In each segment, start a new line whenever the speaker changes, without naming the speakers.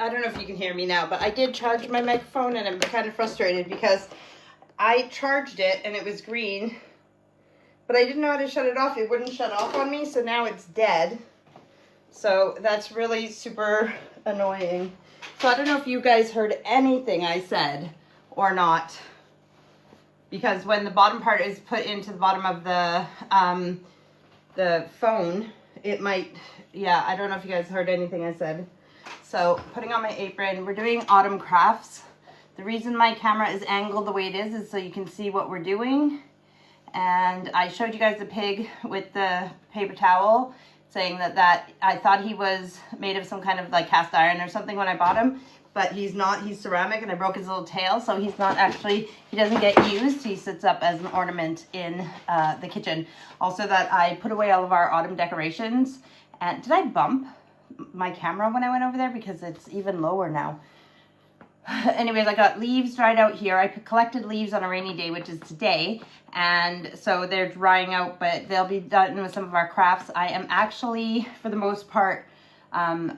I don't know if you can hear me now, but I did charge my microphone and I'm kind of frustrated because I charged it and it was green, but I didn't know how to shut it off. It wouldn't shut off on me, so now it's dead. So that's really super annoying. So I don't know if you guys heard anything I said or not, because when the bottom part is put into the bottom of the phone, it might, yeah, I don't know if you guys heard anything I said. So putting on my apron, we're doing autumn crafts. The reason my camera is angled the way it is so you can see what we're doing. And I showed you guys the pig with the paper towel, saying that I thought he was made of some kind of like cast iron or something when I bought him, but he's not. He's ceramic, and I broke his little tail, so he's not actually, he doesn't get used. He sits up as an ornament in the kitchen. Also that I put away all of our autumn decorations. And did I bump my camera when I went over there? Because it's even lower now. Anyways, I got leaves dried out here. I collected leaves on a rainy day, which is today, and so they're drying out, but they'll be done with some of our crafts. I am actually, for the most part,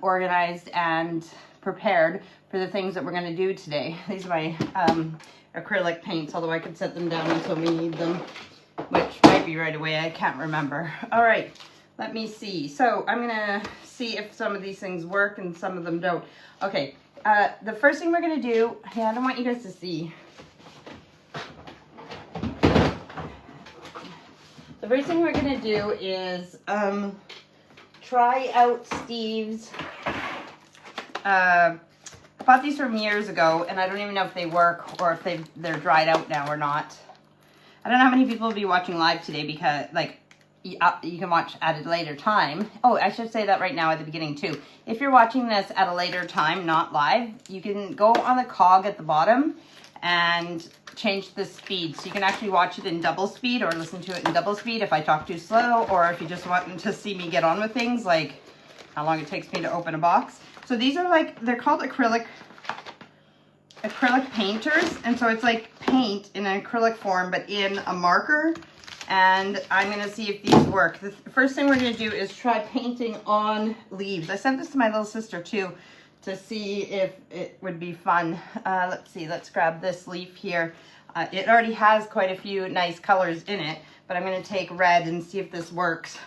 organized and prepared for the things that we're going to do today. These are my acrylic paints, although I could set them down until we need them, which might be right away. I can't remember. All right, let me see. So I'm going to see if some of these things work and some of them don't. Okay. The first thing we're going to do, I don't want you guys to see. The first thing we're going to do is try out Steve's. I bought these from years ago, and I don't even know if they work or if they're dried out now or not. I don't know how many people will be watching live today because, like, you can watch at a later time. Oh, I should say that right now at the beginning too. If you're watching this at a later time, not live, you can go on the cog at the bottom and change the speed. So you can actually watch it in double speed or listen to it in double speed if I talk too slow, or if you just want to see me get on with things, like how long it takes me to open a box. So these are like, they're called acrylic painters. And so it's like paint in an acrylic form, but in a marker. And I'm going to see if these work. The first thing we're going to do is try painting on leaves. I sent this to my little sister too to see if it would be fun. Let's see, let's grab this leaf here. It already has quite a few nice colors in it, but I'm going to take red and see if this works.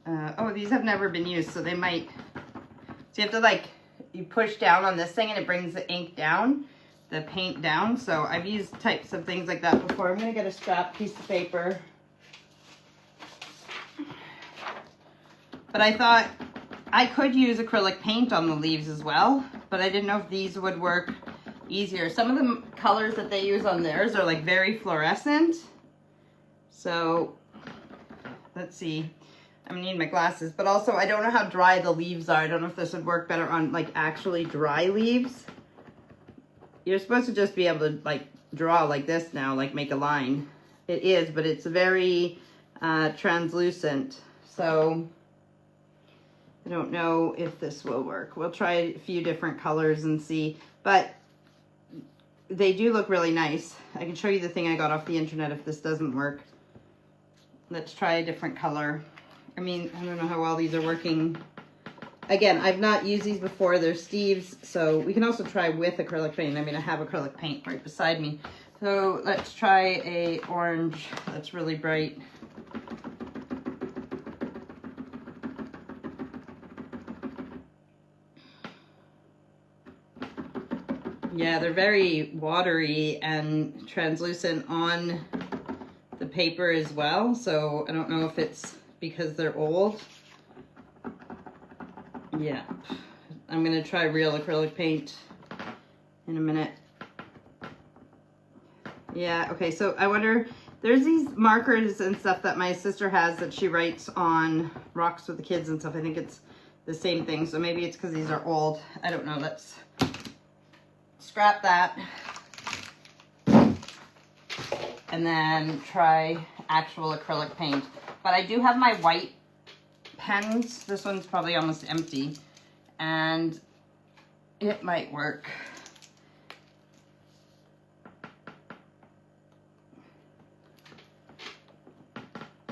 Oh, these have never been used, so they might. So you have to, like, you push down on this thing and it brings the ink down. The paint down. So I've used types of things like that before. I'm going to get a scrap piece of paper. But I thought I could use acrylic paint on the leaves as well, but I didn't know if these would work easier. Some of the colors that they use on theirs are like very fluorescent. So let's see. I'm gonna need my glasses, but also I don't know how dry the leaves are. I don't know if this would work better on like actually dry leaves. You're supposed to just be able to like draw like this now, like make a line. It is, but it's very translucent. So I don't know if this will work. We'll try a few different colors and see, but they do look really nice. I can show you the thing I got off the internet if this doesn't work. Let's try a different color. I mean, I don't know how well these are working. Again, I've not used these before. They're Steve's, so we can also try with acrylic paint. I mean, I have acrylic paint right beside me. So let's try a orange that's really bright. Yeah, they're very watery and translucent on the paper as well. So I don't know if it's because they're old. Yeah, I'm gonna try real acrylic paint in a minute. Yeah, okay, so I wonder, there's these markers and stuff that my sister has that she writes on rocks with the kids and stuff. I think it's the same thing, so maybe it's because these are old. I don't know, let's scrap that. And then try actual acrylic paint. But I do have my white pens. This one's probably almost empty, and it might work.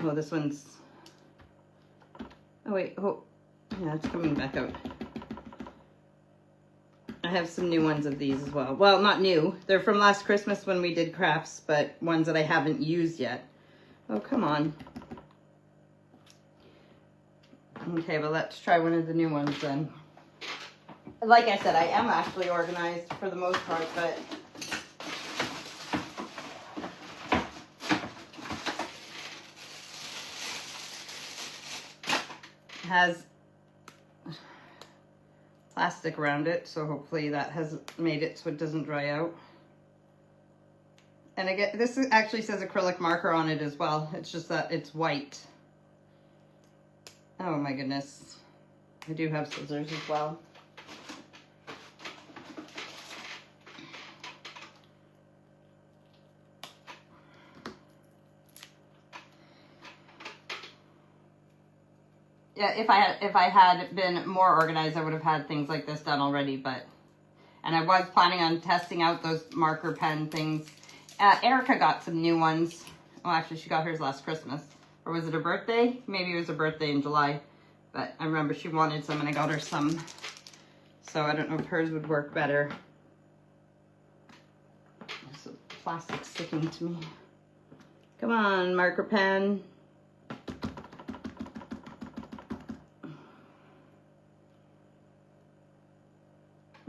Well, this one's, oh wait, oh yeah, it's coming back out. have some new ones of these as well. Well, not new. They're from last Christmas when we did crafts, but ones that I haven't used yet. Oh, come on. Okay, well, let's try one of the new ones then. Like I said, I am actually organized for the most part, but it has plastic around it, so hopefully that has made it so it doesn't dry out. And again, this actually says acrylic marker on it as well. It's just that it's white. Oh my goodness. I do have scissors as well. Yeah, if I had been more organized, I would have had things like this done already, and I was planning on testing out those marker pen things. Erica got some new ones. Well, actually, she got hers last Christmas. Or was it her birthday? Maybe it was her birthday in July. But I remember she wanted some and I got her some. So I don't know if hers would work better. There's some plastic sticking to me. Come on, marker pen.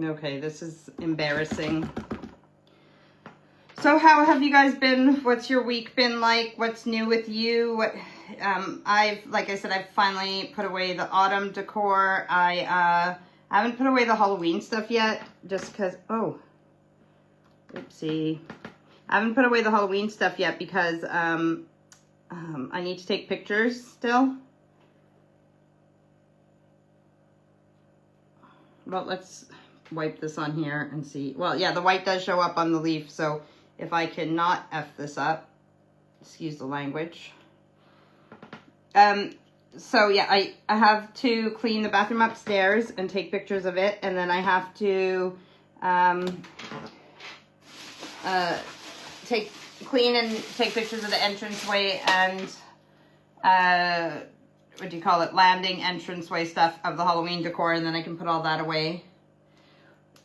Okay, this is embarrassing. So how have you guys been? What's your week been like? What's new with you? What, like I said, I've finally put away the autumn decor. I haven't put away the Halloween stuff yet, just because, oh, oopsie. I haven't put away the Halloween stuff yet because I need to take pictures still. Well, let's wipe this on here and see. Well, yeah, the white does show up on the leaf, so if I cannot F this up, excuse the language. So yeah, I have to clean the bathroom upstairs and take pictures of it, and then I have to clean and take pictures of the entranceway and what do you call it, landing, entranceway stuff of the Halloween decor, and then I can put all that away.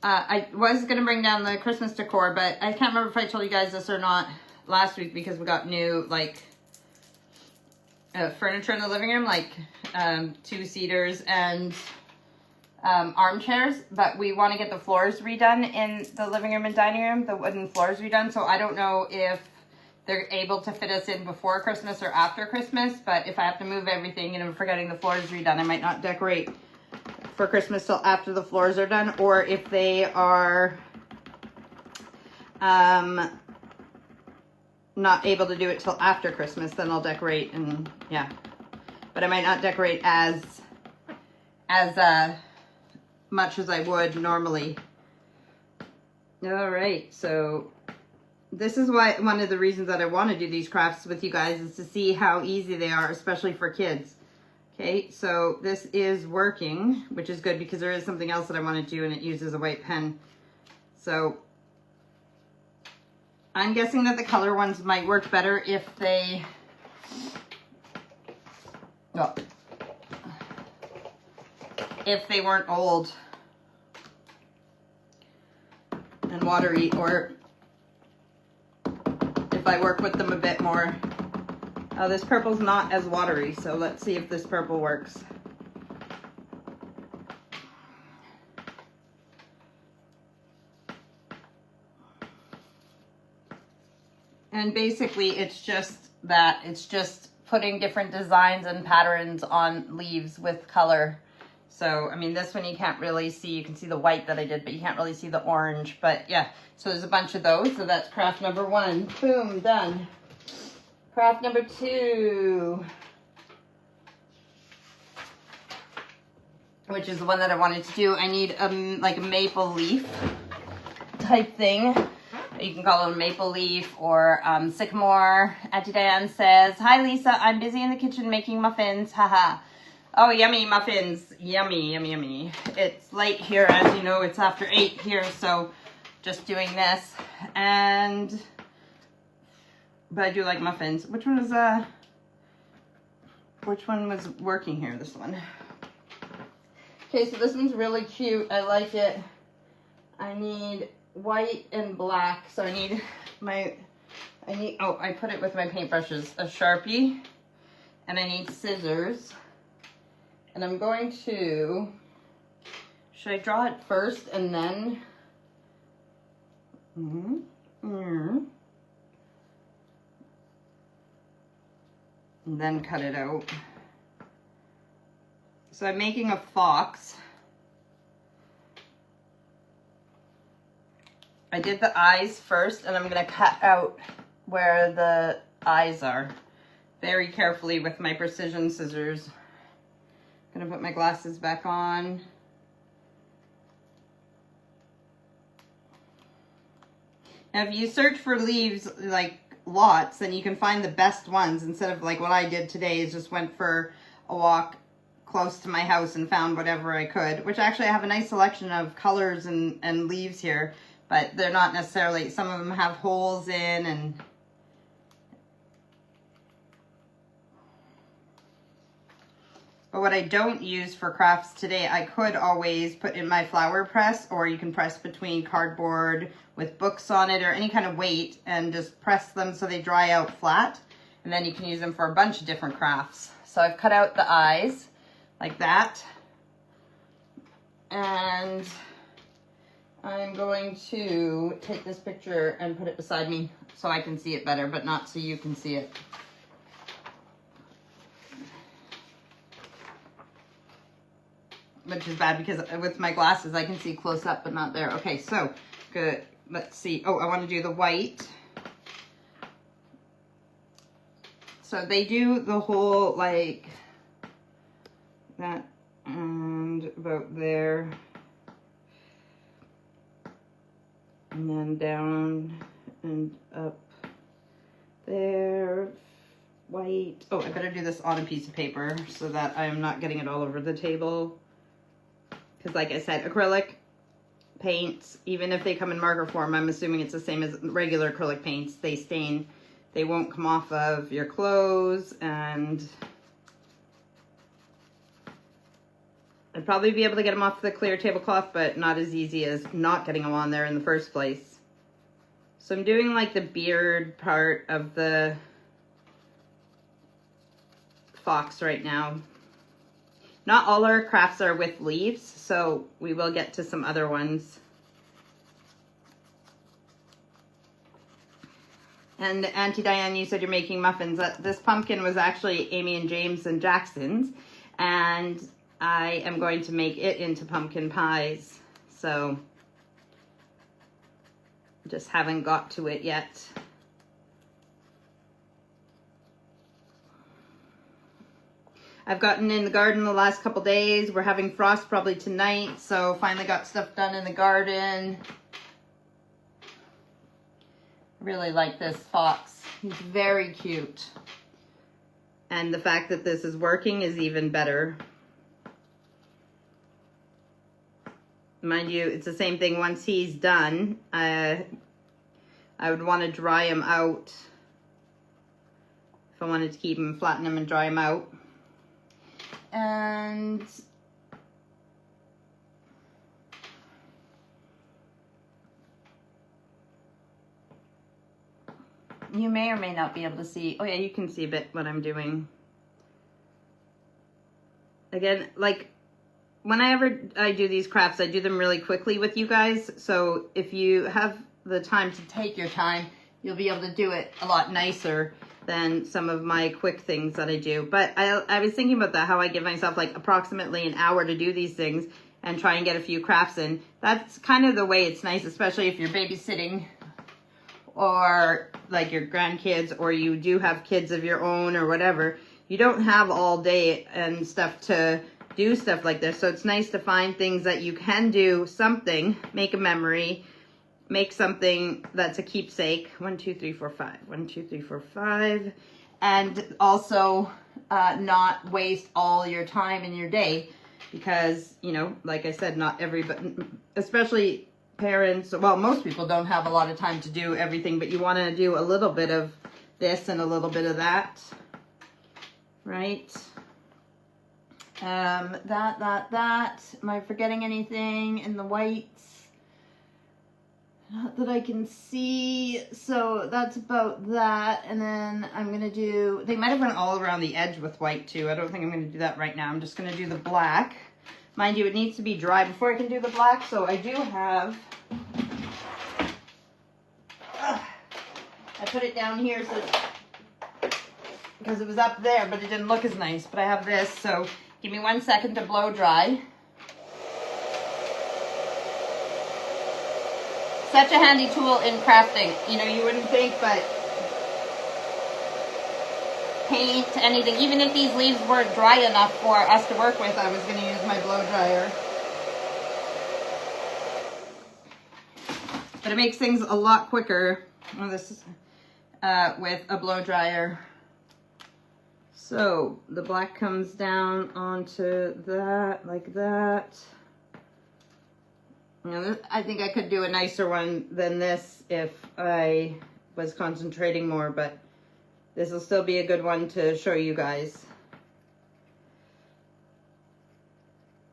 I was going to bring down the Christmas decor, but I can't remember if I told you guys this or not last week, because we got new, like, furniture in the living room, like 2-seaters and armchairs, but we want to get the floors redone in the living room and dining room, the wooden floors redone, so I don't know if they're able to fit us in before Christmas or after Christmas, but if I have to move everything and I'm forgetting the floors redone, I might not decorate for Christmas till after the floors are done, or if they are not able to do it till after Christmas, then I'll decorate, and yeah, but I might not decorate as much as I would normally. All right, so this is why one of the reasons that I want to do these crafts with you guys is to see how easy they are, especially for kids. Okay, so this is working, which is good because there is something else that I want to do and it uses a white pen. So I'm guessing that the color ones might work better if they, well, if they weren't old and watery, or if I work with them a bit more. Oh, this purple's not as watery, so let's see if this purple works. And basically it's just that, it's just putting different designs and patterns on leaves with color. So, I mean, this one you can't really see, you can see the white that I did, but you can't really see the orange. But yeah, so there's a bunch of those, so that's craft number 1. Boom, done. Craft number 2, which is the one that I wanted to do. I need like a maple leaf type thing. You can call it a maple leaf or sycamore. Auntie Diane says, "Hi Lisa, I'm busy in the kitchen making muffins. Haha." Oh, yummy muffins. Yummy, yummy, yummy. It's late here, as you know, it's after 8 here, so just doing this. But I do like muffins. Which one was working here? This one. Okay, so this one's really cute. I like it. I need white and black. So I need oh, I put it with my paintbrushes, a Sharpie, and I need scissors. And I'm going to, should I draw it first and then? And then cut it out. So I'm making a fox. I did the eyes first, and I'm gonna cut out where the eyes are very carefully with my precision scissors. Gonna put my glasses back on. Now, if you search for leaves, like lots, then you can find the best ones instead of like what I did today is just went for a walk close to my house and found whatever I could, which actually I have a nice selection of colors and leaves here, but they're not necessarily, some of them have holes in and but what I don't use for crafts today, I could always put in my flower press, or you can press between cardboard with books on it or any kind of weight and just press them so they dry out flat. And then you can use them for a bunch of different crafts. So I've cut out the eyes like that. And I'm going to take this picture and put it beside me so I can see it better, but not so you can see it. Which is bad because with my glasses I can see close up but not there. Okay, so good. Let's see. Oh, I want to do the white. So they do the whole like that and about there. And then down and up there. White. Oh, I better do this on a piece of paper so that I'm not getting it all over the table. Because like I said, acrylic paints, even if they come in marker form, I'm assuming it's the same as regular acrylic paints. They stain. They won't come off of your clothes, and I'd probably be able to get them off the clear tablecloth, but not as easy as not getting them on there in the first place. So I'm doing like the beard part of the fox right now. Not all our crafts are with leaves, so we will get to some other ones. And Auntie Diane, you said you're making muffins. This pumpkin was actually Amy and James and Jackson's, and I am going to make it into pumpkin pies. So just haven't got to it yet. I've gotten in the garden the last couple days. We're having frost probably tonight, so finally got stuff done in the garden. I really like this fox. He's very cute. And the fact that this is working is even better. Mind you, it's the same thing once he's done. I would want to dry him out. If I wanted to keep him, flatten him and dry him out. And you may or may not be able to see. Oh yeah, you can see a bit what I'm doing. Again, like whenever I do these crafts, I do them really quickly with you guys. So if you have the time to take your time, you'll be able to do it a lot nicer than some of my quick things that I do. But I was thinking about that, how I give myself like approximately an hour to do these things and try and get a few crafts in. That's kind of the way it's nice, especially if you're babysitting or like your grandkids, or you do have kids of your own or whatever. You don't have all day and stuff to do stuff like this. So it's nice to find things that you can do something, make a memory, make something that's a keepsake. 1, 2, 3, 4, 5. 1, 2, 3, 4, 5. And also not waste all your time in your day, because, you know, like I said, not everybody, especially parents, well, most people don't have a lot of time to do everything, but you want to do a little bit of this and a little bit of that, right? That. Am I forgetting anything in the whites? Not that I can see, so that's about that. And then I'm gonna do, they might have went all around the edge with white too. I don't think I'm gonna do that right now. I'm just gonna do the black. Mind you, it needs to be dry before I can do the black, so I do have, I put it down here so because it was up there, but it didn't look as nice. But I have this, so give me 1 second to blow dry. Such a handy tool in crafting. You know, you wouldn't think, but paint, anything. Even if these leaves weren't dry enough for us to work with, I was going to use my blow dryer. But it makes things a lot quicker with a blow dryer. So the black comes down onto that, like that. You know, I think I could do a nicer one than this if I was concentrating more, but this will still be a good one to show you guys.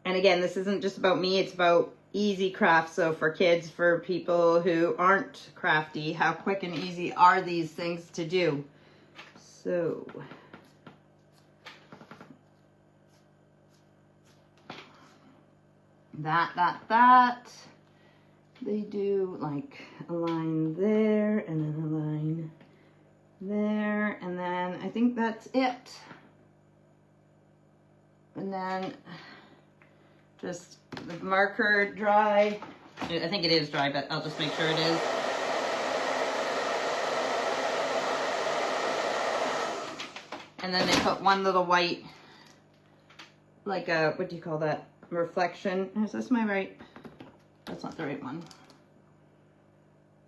And again, this isn't just about me, it's about easy crafts. So for kids, for people who aren't crafty, how quick and easy are these things to do? So that. They do like a line there and then a line there, and then I think that's it. And then just the marker dry. I think it is dry, but I'll just make sure it is. And then they put one little white, like a, what do you call that? Reflection. Is this my right? That's not the right one.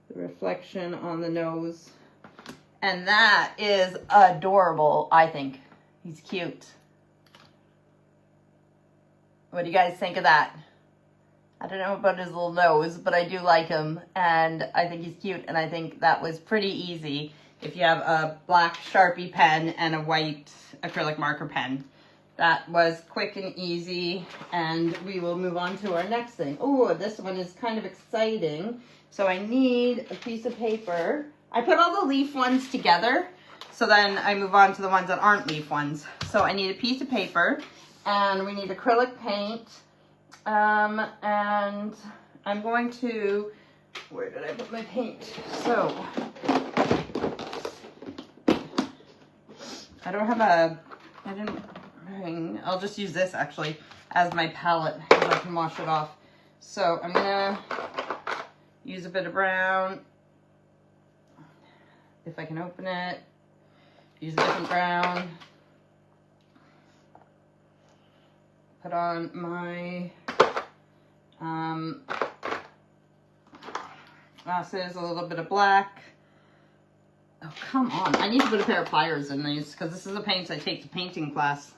The reflection on the nose. And that is adorable, I think. He's cute. What do you guys think of that? I don't know about his little nose, but I do like him. And I think he's cute. And I think that was pretty easy if you have a black Sharpie pen and a white acrylic marker pen. That was quick and easy, and we will move on to our next thing. Oh, this one is kind of exciting. So I need a piece of paper. I put all the leaf ones together, so then I move on to the ones that aren't leaf ones. So I need a piece of paper, and we need acrylic paint, and I'm going to, where did I put my paint? So, I don't have I didn't, I'll just use this actually as my palette because I can wash it off. So I'm gonna use a bit of brown, if I can open it, use a different brown, put on my glasses, a little bit of black. Oh, come on. I need to put a pair of pliers in these because this is a paint I take to painting class.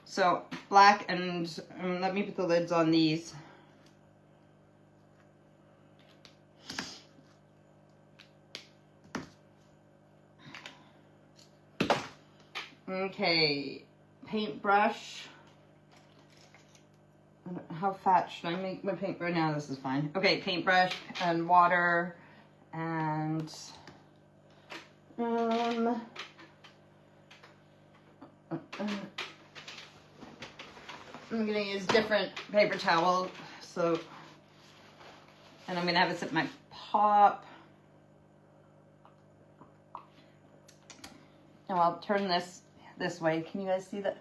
So black, and let me put the lids on these. Okay, paintbrush. How fat should I make my paint right now? This is fine. Okay, paintbrush and water and I'm gonna use different paper towel, so, and I'm gonna have it sit in my pop. And I'll turn this way. Can you guys see that?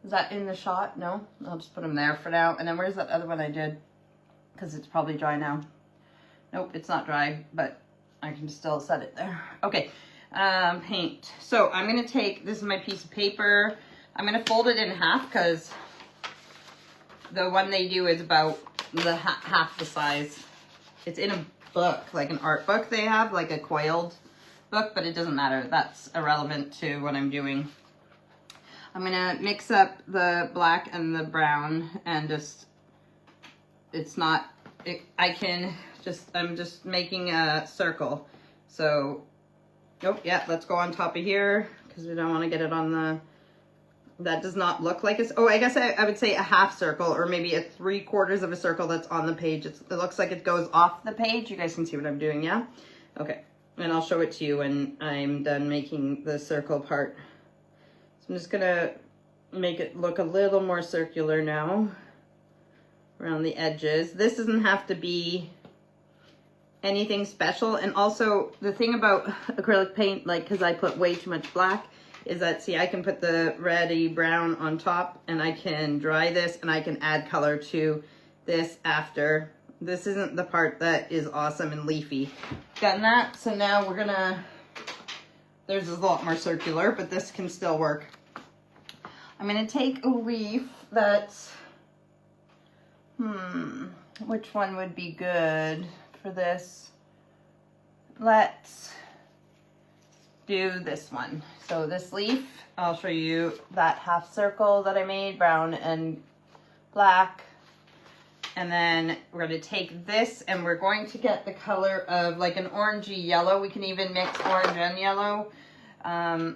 Is that in the shot? No? I'll just put them there for now. And then where's that other one I did? Because it's probably dry now. Nope, it's not dry, but I can still set it there. Okay, paint. So I'm gonna take, this is my piece of paper. I'm gonna fold it in half because the one they do is about the half the size. It's in a book, like an art book they have, like a coiled book, but it doesn't matter. That's irrelevant to what I'm doing. I'm gonna mix up the black and the brown and just, I'm just making a circle. So, nope, yeah, let's go on top of here because we don't want to get it on That does not look like a, oh, I guess I would say a half circle or maybe a 3/4 of a circle that's on the page. It looks like it goes off the page. You guys can see what I'm doing, yeah? Okay, and I'll show it to you when I'm done making the circle part. So I'm just gonna make it look a little more circular now around the edges. This doesn't have to be anything special. And also the thing about acrylic paint, like, because I put way too much black, is that, see, I can put the reddy brown on top and I can dry this and I can add color to this after. This isn't the part that is awesome and leafy. Done that, so now we're gonna, theirs is a lot more circular, but this can still work. I'm gonna take a leaf that's, which one would be good for this? Let's do this one. So this leaf, I'll show you that half circle that I made, brown and black. And then we're going to take this and we're going to get the color of like an orangey yellow. We can even mix orange and yellow. Yeah,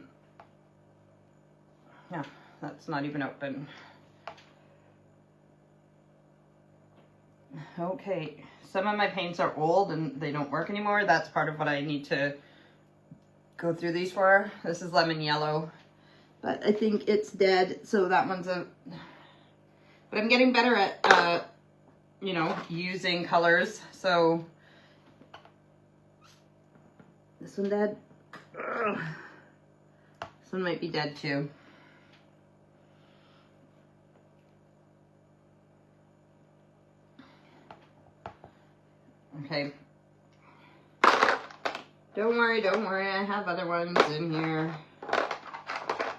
that's not even open. Okay, some of my paints are old and they don't work anymore. That's part of what I need to go through these for. This is lemon yellow, but I think it's dead, so that one's a, but I'm getting better at you know, using colors. So this one dead. Ugh. This one might be dead too. Okay. Don't worry, I have other ones in here.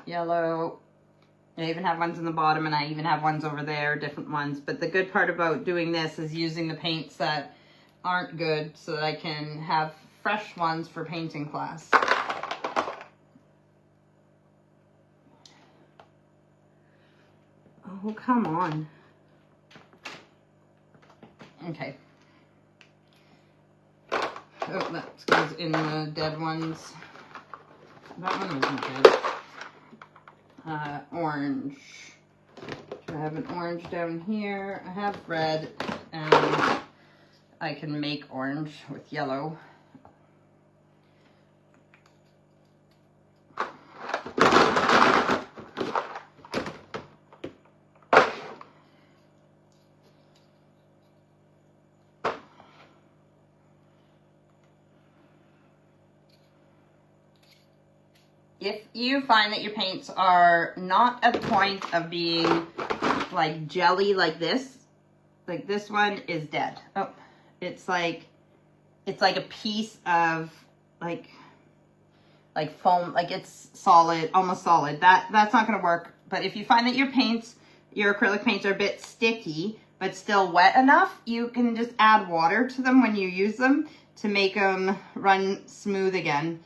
Yellow. I even have ones in the bottom and I even have ones over there, different ones. But the good part about doing this is using the paints that aren't good so that I can have fresh ones for painting class. Oh, come on. Okay. Oh, that goes in the dead ones. That one wasn't good. Orange. I have an orange down here. I have red, and I can make orange with yellow. If you find that your paints are not at the point of being like jelly like this one is dead. Oh, it's like a piece of like foam, like it's solid, almost solid. That's not gonna work. But if you find that your paints, your acrylic paints are a bit sticky, but still wet enough, you can just add water to them when you use them to make them run smooth again.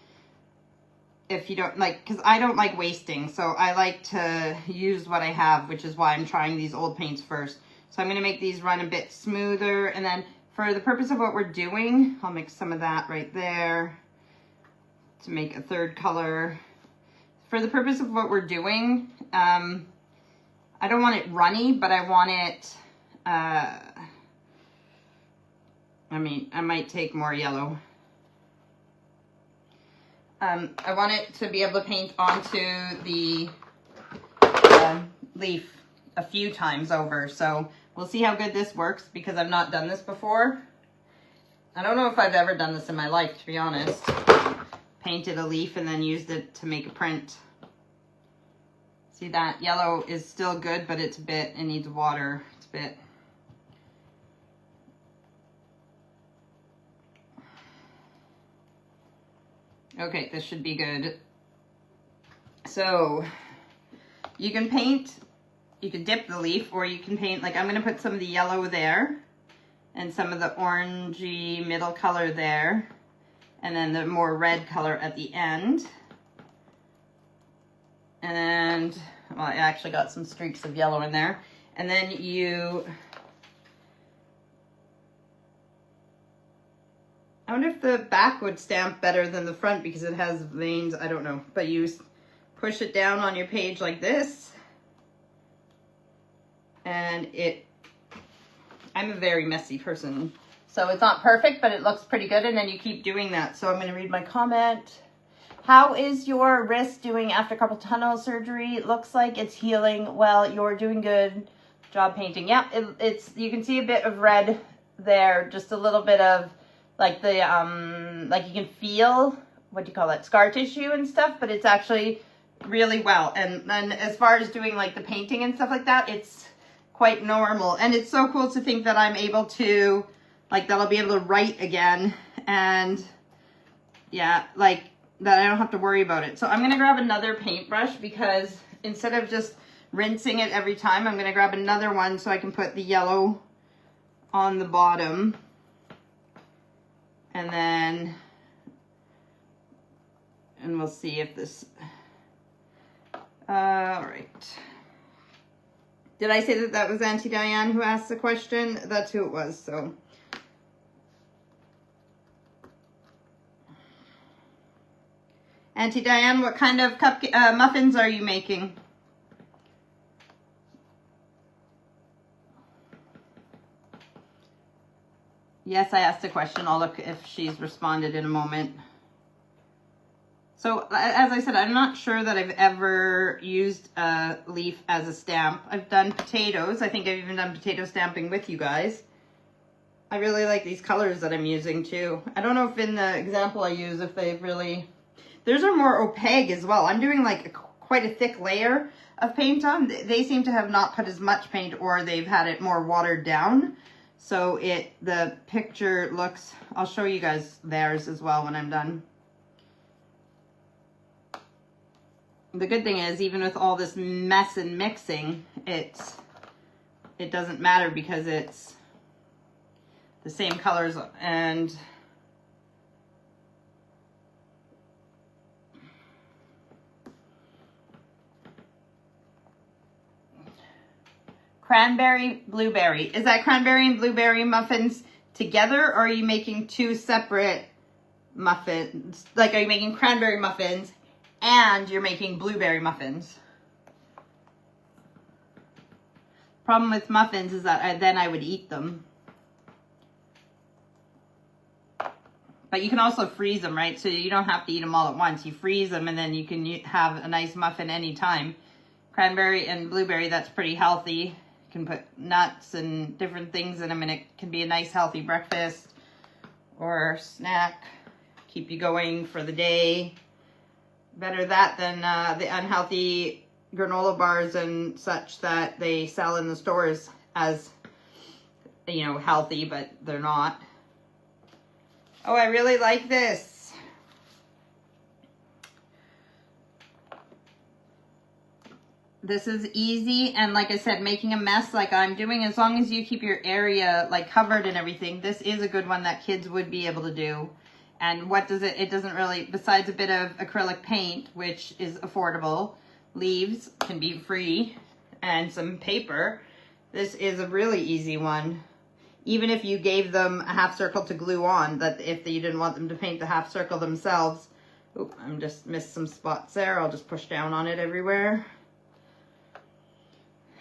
If you don't like, because I don't like wasting, so I like to use what I have, which is why I'm trying these old paints first. So I'm going to make these run a bit smoother, and then for the purpose of what we're doing, I'll mix some of that right there to make a third color. For the purpose of what we're doing, I don't want it runny, but I want it, I mean, I might take more yellow. I want it to be able to paint onto the leaf a few times over. So we'll see how good this works because I've not done this before. I don't know if I've ever done this in my life, to be honest. Painted a leaf and then used it to make a print. See, that yellow is still good, but it's a bit, it needs water. It's a bit. Okay, this should be good. So you can paint, you can dip the leaf, or you can paint, like I'm gonna put some of the yellow there and some of the orangey middle color there, and then the more red color at the end. And, well, I actually got some streaks of yellow in there. And then you, I wonder if the back would stamp better than the front because it has veins, I don't know. But you push it down on your page like this, and I'm a very messy person. So it's not perfect, but it looks pretty good, and then you keep doing that. So I'm going to read my comment. How is your wrist doing after carpal tunnel surgery? It looks like it's healing well. You're doing good job painting. Yeah, it's you can see a bit of red there, just a little bit of like the like you can feel, what do you call that, scar tissue and stuff, but it's actually really well. And then as far as doing like the painting and stuff like that, it's quite normal. And it's so cool to think that I'm able to, like, that I'll be able to write again, and yeah, like that I don't have to worry about it. So I'm gonna grab another paintbrush, because instead of just rinsing it every time, I'm gonna grab another one so I can put the yellow on the bottom. And then, and we'll see if this, all right. Did I say that that was Auntie Diane who asked the question? That's who it was, so. Auntie Diane, what kind of muffins are you making? Yes, I asked a question. I'll look if she's responded in a moment. So, as I said, I'm not sure that I've ever used a leaf as a stamp. I've done potatoes. I think I've even done potato stamping with you guys. I really like these colors that I'm using too. I don't know if in the example I use, if they've really... Theirs are more opaque as well. I'm doing like quite a thick layer of paint on. They seem to have not put as much paint, or they've had it more watered down. So the picture looks, I'll show you guys theirs as well when I'm done. The good thing is, even with all this mess and mixing, it doesn't matter, because it's the same colors. And cranberry, blueberry. Is that cranberry and blueberry muffins together, or are you making two separate muffins? Like, are you making cranberry muffins and you're making blueberry muffins? Problem with muffins is that then I would eat them. But you can also freeze them, right? So you don't have to eat them all at once. You freeze them, and then you can have a nice muffin anytime. Cranberry and blueberry, that's pretty healthy. You can put nuts and different things in them, and it can be a nice healthy breakfast or snack. Keep you going for the day. Better that than the unhealthy granola bars and such that they sell in the stores as, you know, healthy, but they're not. Oh, I really like this. This is easy, and like I said, making a mess like I'm doing, as long as you keep your area like covered and everything, this is a good one that kids would be able to do. And what does it doesn't really, besides a bit of acrylic paint, which is affordable, leaves can be free, and some paper, this is a really easy one. Even if you gave them a half circle to glue on, that if you didn't want them to paint the half circle themselves. Oop, I'm just missed some spots there. I'll just push down on it everywhere.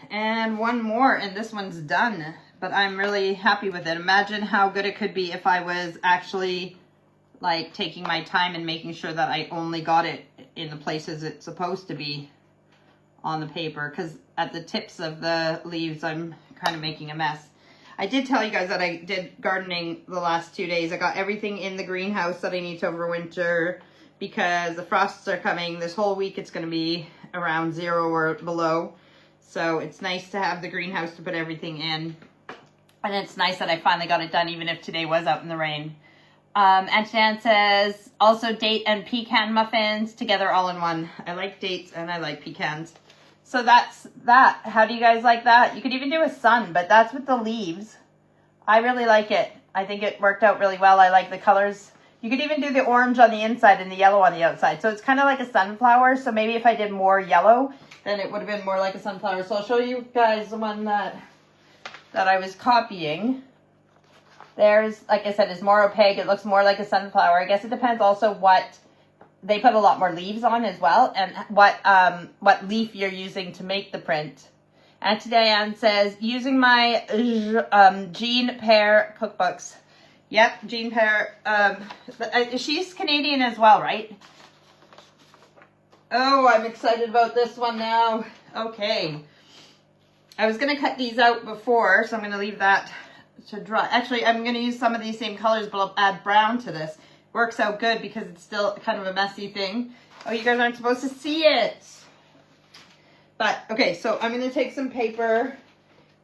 And one more, and this one's done, but I'm really happy with it. Imagine how good it could be if I was actually like taking my time and making sure that I only got it in the places it's supposed to be on the paper, because at the tips of the leaves I'm kind of making a mess. I did tell you guys that I did gardening the last 2 days. I got everything in the greenhouse that I need to overwinter, because the frosts are coming. This whole week it's going to be around 0 or below. So it's nice to have the greenhouse to put everything in. And it's nice that I finally got it done, even if today was out in the rain. Aunt Jan says, also date and pecan muffins together all in one. I like dates and I like pecans. So that's that. How do you guys like that? You could even do a sun, but that's with the leaves. I really like it. I think it worked out really well. I like the colors. You could even do the orange on the inside and the yellow on the outside. So it's kind of like a sunflower. So maybe if I did more yellow, then it would have been more like a sunflower. So I'll show you guys the one that I was copying. There's, like I said, is more opaque. It looks more like a sunflower. I guess it depends also what, they put a lot more leaves on as well, and what leaf you're using to make the print. And today Anne says, using my Jean Pear cookbooks. Yep, Jean Pear. She's Canadian as well, right? Oh, I'm excited about this one now. Okay. I was going to cut these out before, so I'm going to leave that to dry. Actually, I'm going to use some of these same colors, but I'll add brown to this. Works out good because it's still kind of a messy thing. Oh, you guys aren't supposed to see it. But, okay, so I'm going to take some paper.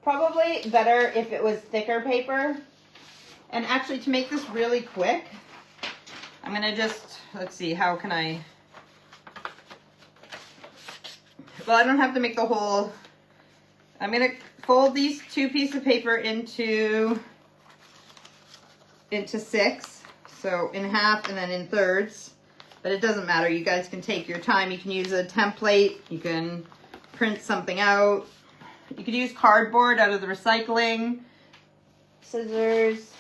Probably better if it was thicker paper. And actually, to make this really quick, I'm going to just, let's see, how can I... Well, I don't have to make the whole... I'm going to fold these 2 pieces of paper into 6. So in half and then in thirds. But it doesn't matter. You guys can take your time. You can use a template. You can print something out. You could use cardboard out of the recycling. Scissors.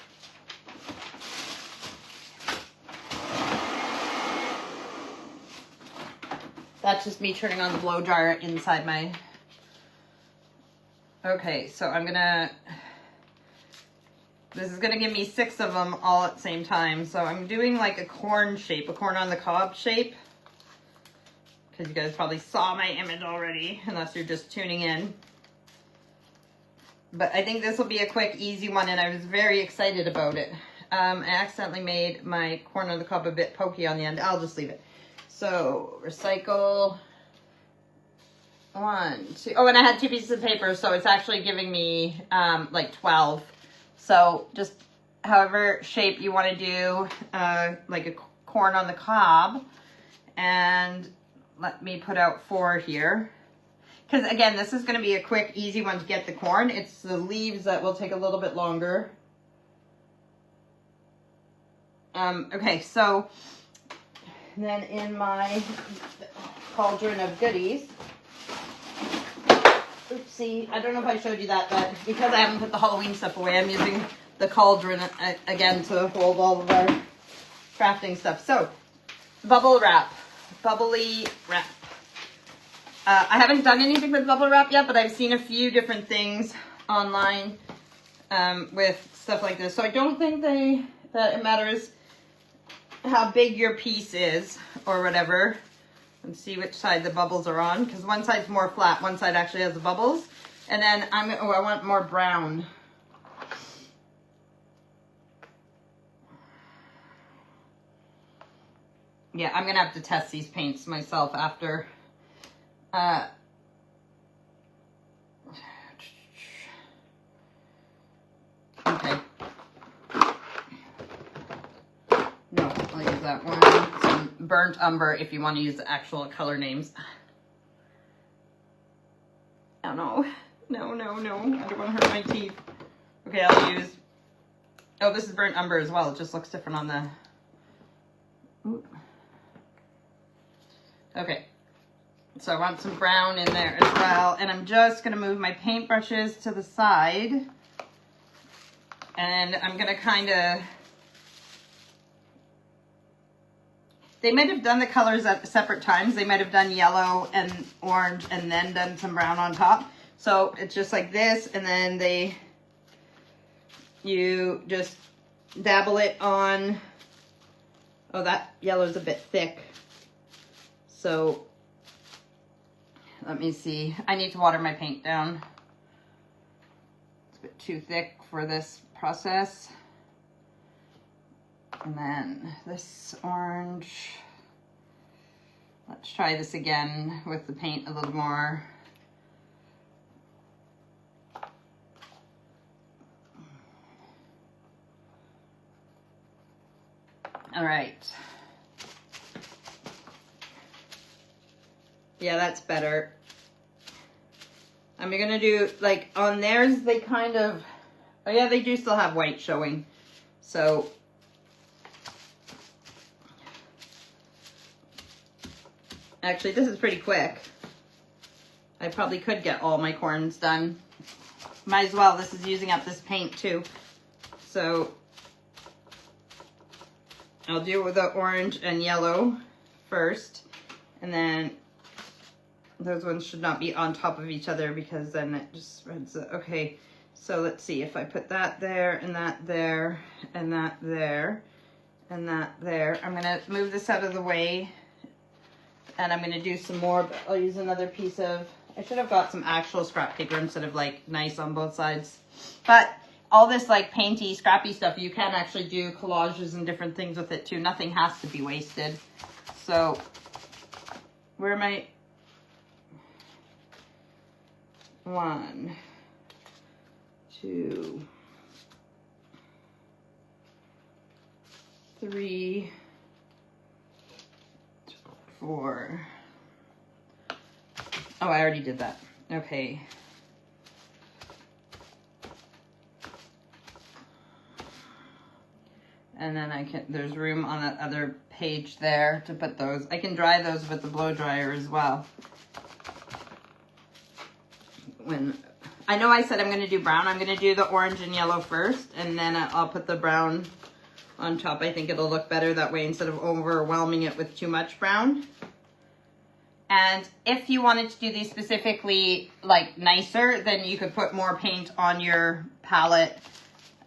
That's just me turning on the blow dryer inside my... Okay, so I'm gonna... This is gonna give me 6 of them all at the same time. So I'm doing like a corn shape, a corn on the cob shape. Because you guys probably saw my image already, unless you're just tuning in. But I think this will be a quick, easy one, and I was very excited about it. I accidentally made my corn on the cob a bit pokey on the end. I'll just leave it. So, recycle. 1, 2. Oh, and I had 2 pieces of paper, so it's actually giving me like 12. So, just however shape you want to do, like a corn on the cob. And let me put out 4 here. Because again, this is going to be a quick, easy one to get the corn. It's the leaves that will take a little bit longer. Okay, so then in my cauldron of goodies, oopsie, I don't know if I showed you that, but because I haven't put the Halloween stuff away, I'm using the cauldron again to hold all of our crafting stuff. So, bubble wrap, bubbly wrap. I haven't done anything with bubble wrap yet, but I've seen a few different things online with stuff like this. So I don't think that it matters how big your piece is or whatever. Let's see which side the bubbles are on, because one side's more flat, one side actually has the bubbles. And then I want more brown. Yeah, I'm gonna have to test these paints myself after. Okay. No, I'll use that one. Some burnt umber if you want to use the actual color names. Oh no. No, no, no. I don't want to hurt my teeth. Okay, I'll use... Oh, this is burnt umber as well. It just looks different on the... Ooh. Okay. So I want some brown in there as well. And I'm just going to move my paintbrushes to the side. And I'm going to kind of... They might have done the colors at separate times. They might have done yellow and orange and then done some brown on top. So it's just like this. And then you just dabble it on... Oh, that yellow's a bit thick. So... Let me see. I need to water my paint down. It's a bit too thick for this process. And then this orange. Let's try this again with the paint a little more. All right. Yeah, that's better. I'm gonna do, like, on theirs, they kind of, oh yeah, they do still have white showing. So, actually, this is pretty quick. I probably could get all my corns done. Might as well, this is using up this paint too. So, I'll do it with the orange and yellow first, and then Those ones should not be on top of each other because then it just spreads it. Okay, so let's see if I put that there and that there and that there and that there. I'm gonna move this out of the way and I'm gonna do some more, but I'll use another piece of, I should have got some actual scrap paper instead of like nice on both sides. But all this like painty, scrappy stuff, you can actually do collages and different things with it too. Nothing has to be wasted. So where am I? 1, 2, 3, 4. Oh, I already did that. Okay. And then I can, there's room on that other page there to put those. I can dry those with the blow dryer as well. When I know I said I'm going to do brown, I'm going to do the orange and yellow first, and then I'll put the brown on top. I think it'll look better that way instead of overwhelming it with too much brown. And if you wanted to do these specifically like nicer, then you could put more paint on your palette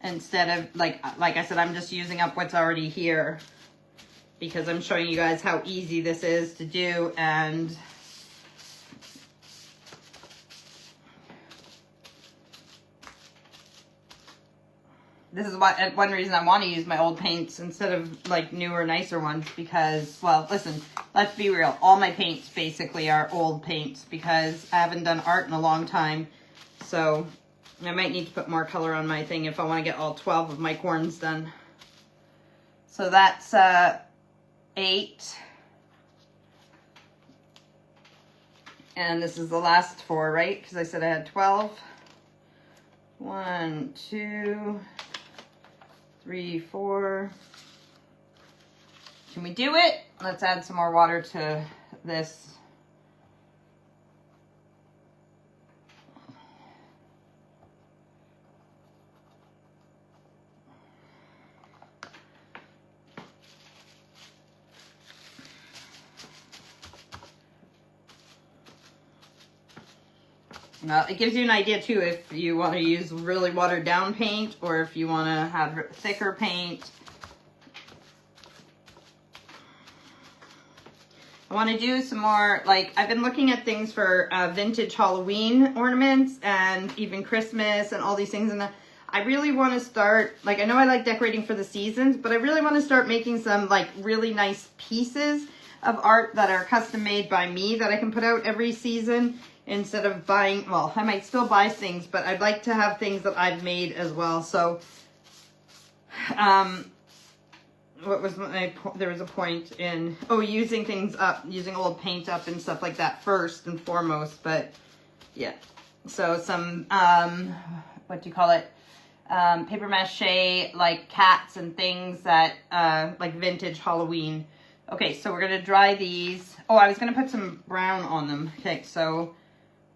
instead of like I said, I'm just using up what's already here because I'm showing you guys how easy this is to do. And this is one reason I want to use my old paints instead of like newer, nicer ones because, well, listen, let's be real. All my paints basically are old paints because I haven't done art in a long time. So I might need to put more color on my thing if I want to get all 12 of my corns done. So that's 8. And this is the last 4, right? Because I said I had 12. 1, 2, 3, 4. Can we do it? Let's add some more water to this. Well, it gives you an idea too if you want to use really watered down paint or if you want to have thicker paint. I want to do some more, like, I've been looking at things for vintage Halloween ornaments and even Christmas and all these things. And I really want to start, like, I know I like decorating for the seasons, but I really want to start making some, like, really nice pieces of art that are custom made by me that I can put out every season. Instead of buying, well, I might still buy things, but I'd like to have things that I've made as well. So, what was my point? There was a point in, using things up, using old paint up and stuff like that first and foremost. But yeah, so some, what do you call it? Paper mache, like cats and things that, like vintage Halloween. Okay, so we're going to dry these. Oh, I was going to put some brown on them. Okay, so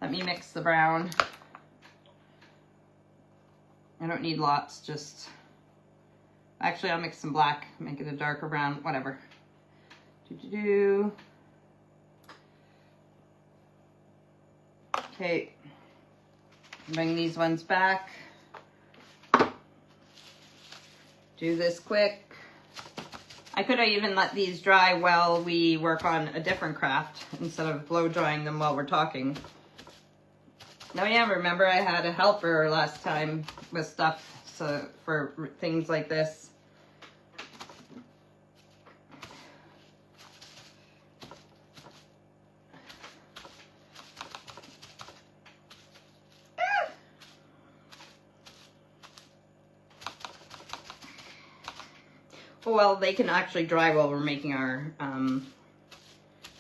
let me mix the brown. I don't need lots, just... Actually, I'll mix some black, make it a darker brown, whatever. Okay. Bring these ones back. Do this quick. I could have even let these dry while we work on a different craft instead of blow drying them while we're talking. Oh yeah, remember I had a helper last time with stuff for things like this. Well, they can actually dry while we're making our,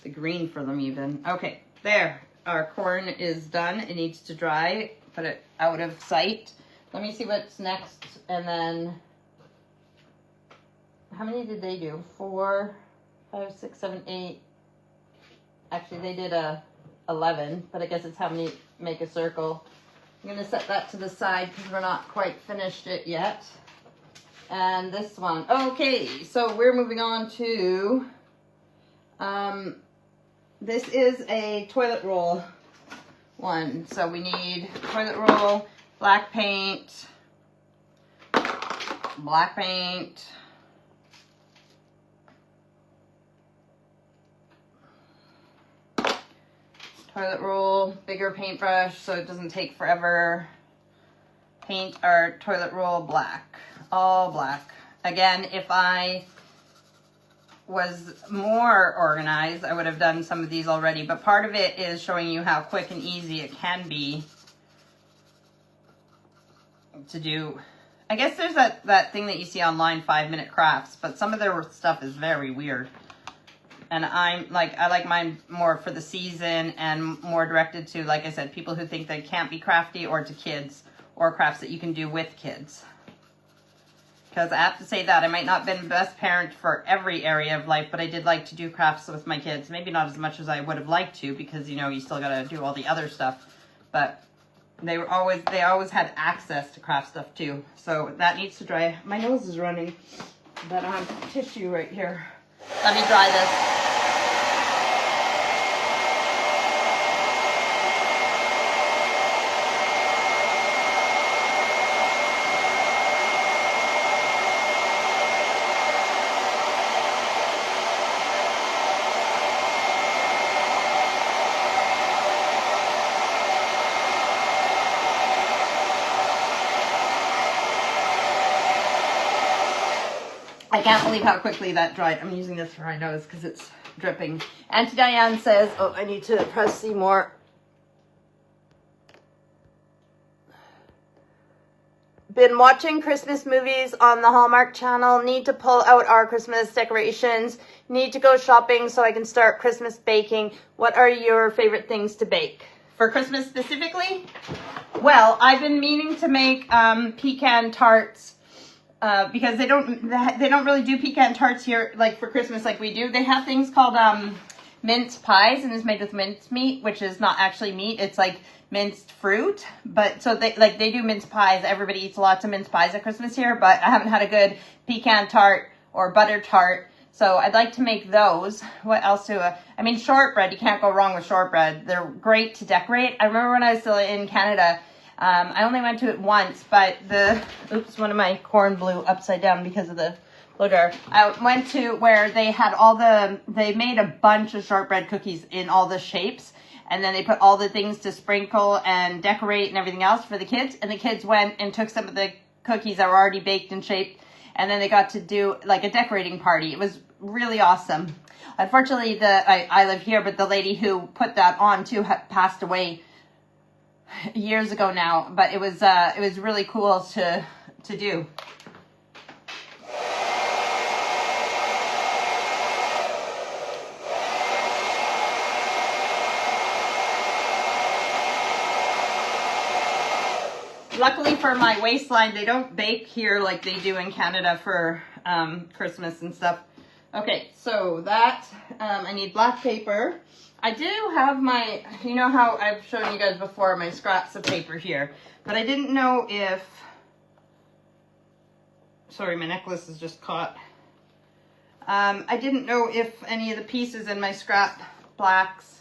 the green for them even. Okay, there. Our corn is done. It needs to dry. Put it out of sight. Let me see what's next. And then, how many did they do? 4, 5, 6, 7, 8. Actually, they did 11, but I guess it's how many make a circle. I'm going to set that to the side because we're not quite finished it yet. And this one. Okay, so we're moving on to this is a toilet roll one. So we need toilet roll, black paint, toilet roll, bigger paintbrush so it doesn't take forever. Paint our toilet roll black, all black. Again, if I was more organized, I would have done some of these already, but part of it is showing you how quick and easy it can be to do. I guess there's that thing that you see online, 5-minute crafts, but some of their stuff is very weird. And I like mine more for the season and more directed to, like I said, people who think they can't be crafty, or to kids, or crafts that you can do with kids. Because I have to say that I might not have been the best parent for every area of life, but I did like to do crafts with my kids. Maybe not as much as I would have liked to, because, you know, you still got to do all the other stuff. But they always had access to craft stuff too. So that needs to dry. My nose is running, but I have tissue right here. Let me dry this. I can't believe how quickly that dried. I'm using this for my nose because it's dripping. Auntie Diane says, oh, I need to press see more. Been watching Christmas movies on the Hallmark Channel. Need to pull out our Christmas decorations. Need to go shopping so I can start Christmas baking. What are your favorite things to bake? For Christmas specifically? Well, I've been meaning to make pecan tarts. Because they don't really do pecan tarts here like for Christmas like we do. They have things called mince pies, and it's made with minced meat, which is not actually meat. It's like minced fruit. But so they do mince pies. Everybody eats lots of mince pies at Christmas here, but I haven't had a good pecan tart or butter tart. So I'd like to make those. What else do I mean, shortbread. You can't go wrong with shortbread. They're great to decorate. I remember when I was still in Canada, I only went to it once, but one of my corn blew upside down because of the blow dryer. I went to where they had they made a bunch of shortbread cookies in all the shapes, and then they put all the things to sprinkle and decorate and everything else for the kids, and the kids went and took some of the cookies that were already baked and shaped, and then they got to do like a decorating party. It was really awesome. Unfortunately, I live here, but the lady who put that on too passed away years ago now, but it was really cool to do. Luckily for my waistline, they don't bake here like they do in Canada for Christmas and stuff. Okay, so that I need black paper. I do have my, you know how I've shown you guys before, my scraps of paper here. But I didn't know if, sorry, my necklace is just caught. I didn't know if any of the pieces in my scrap blacks,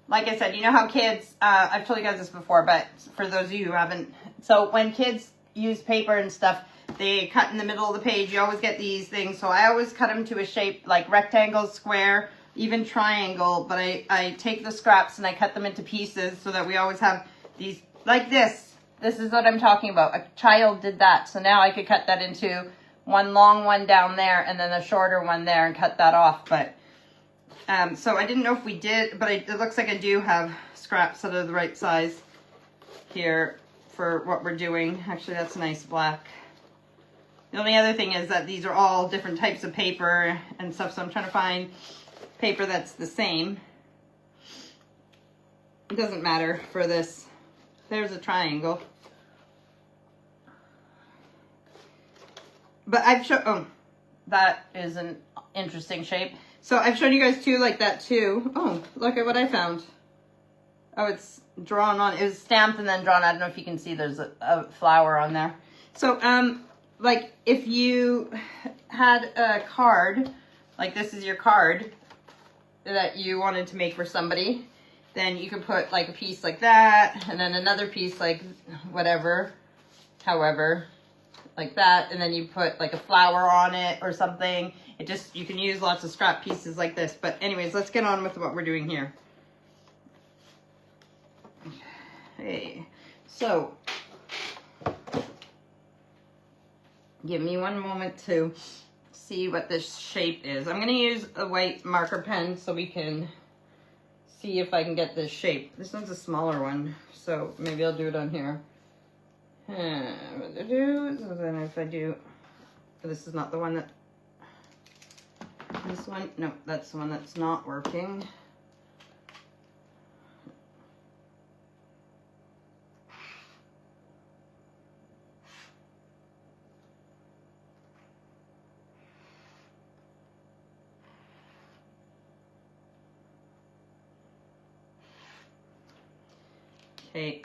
like I said, you know how kids, I've told you guys this before, but for those of you who haven't, so when kids use paper and stuff, they cut in the middle of the page. You always get these things. So I always cut them to a shape like rectangle, square, even triangle, but I take the scraps and I cut them into pieces so that we always have these like this. This is what I'm talking about. A child did that. So now I could cut that into one long one down there and then a shorter one there and cut that off. But so I didn't know if we did, but it looks like I do have scraps that are the right size here for what we're doing. Actually, that's a nice black. The only other thing is that these are all different types of paper and stuff, so I'm trying to find paper that's the same. It doesn't matter for this. There's a triangle. But I've shown, oh, that is an interesting shape. So I've shown you guys too, like that too. Oh, look at what I found. Oh, it's drawn on, it was stamped and then drawn. I don't know if you can see there's a flower on there. So, like if you had a card, like this is your card, that you wanted to make for somebody, then you could put like a piece like that, and then another piece like whatever, however, like that, and then you put like a flower on it or something. It just, you can use lots of scrap pieces like this. But anyways, let's get on with what we're doing here. Okay, so give me one moment to see what this shape is. I'm gonna use a white marker pen so we can see if I can get this shape. This one's a smaller one, so maybe I'll do it on here. What to do, so then if I do, this is not the one that, this one, no, that's the one that's not working. Okay,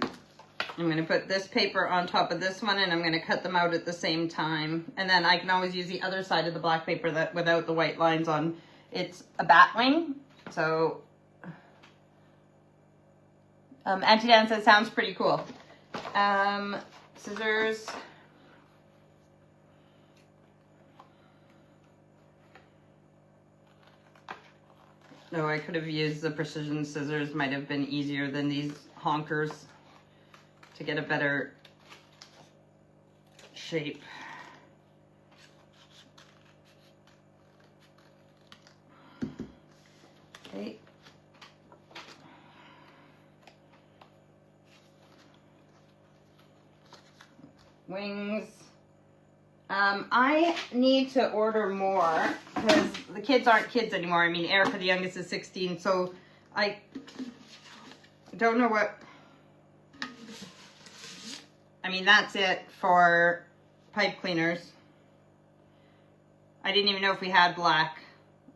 I'm going to put this paper on top of this one, and I'm going to cut them out at the same time. And then I can always use the other side of the black paper that without the white lines on. It's a bat wing. So, Auntie Dan says, sounds pretty cool. Scissors. No, I could have used the precision scissors. Might have been easier than these honkers to get a better shape. Okay. Wings. I need to order more because the kids aren't kids anymore. I mean, Erica, the youngest, is 16, so I don't know what, I mean, that's it for pipe cleaners. I didn't even know if we had black,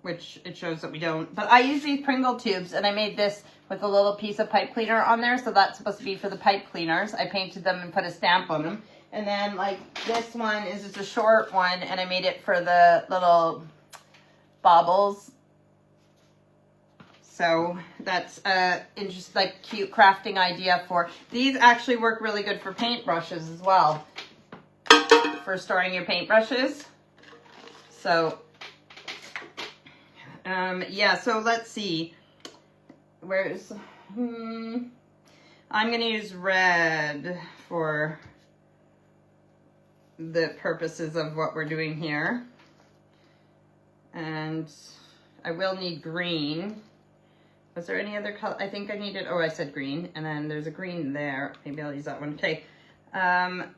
which it shows that we don't. But I use these Pringle tubes, and I made this with a little piece of pipe cleaner on there, so that's supposed to be for the pipe cleaners. I painted them and put a stamp on them. And then, like, this one is just a short one, and I made it for the little baubles. So that's just like cute crafting idea for, these actually work really good for paintbrushes as well, for storing your paintbrushes. So, yeah, so let's see. Where's, I'm going to use red for the purposes of what we're doing here. And I will need green. Was there any other color? I think I needed, oh, I said green. And then there's a green there. Maybe I'll use that one. Okay. Yeah,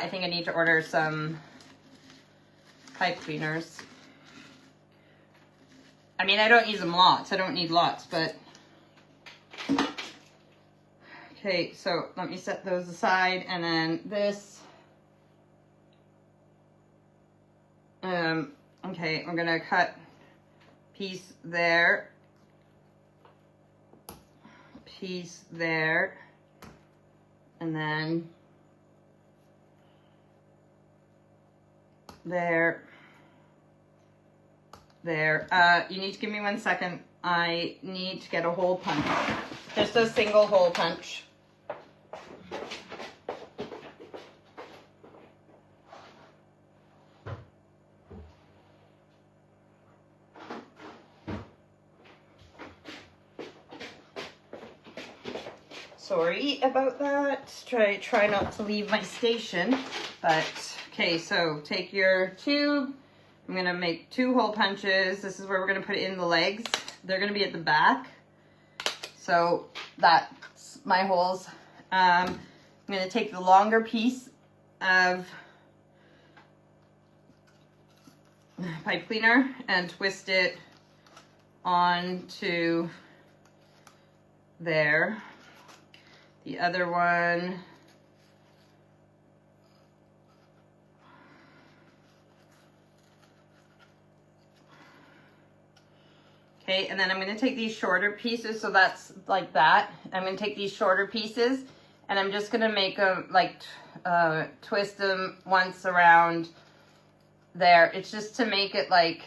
I think I need to order some pipe cleaners. I mean, I don't use them lots. I don't need lots, but... Okay, so let me set those aside. And then this... okay, I'm gonna cut piece there, piece there, and then there, there. You need to give me 1 second. I need to get a hole punch. Just a single hole punch. Sorry about that. Try not to leave my station. But, okay, so take your tube. I'm going to make 2 hole punches. This is where we're going to put in the legs. They're going to be at the back. So that's my holes. I'm going to take the longer piece of pipe cleaner and twist it onto there. The other one, okay, and then I'm going to take these shorter pieces, so that's like that. I'm going to take these shorter pieces, and I'm just going to make them, like, twist them once around there. It's just to make it, like,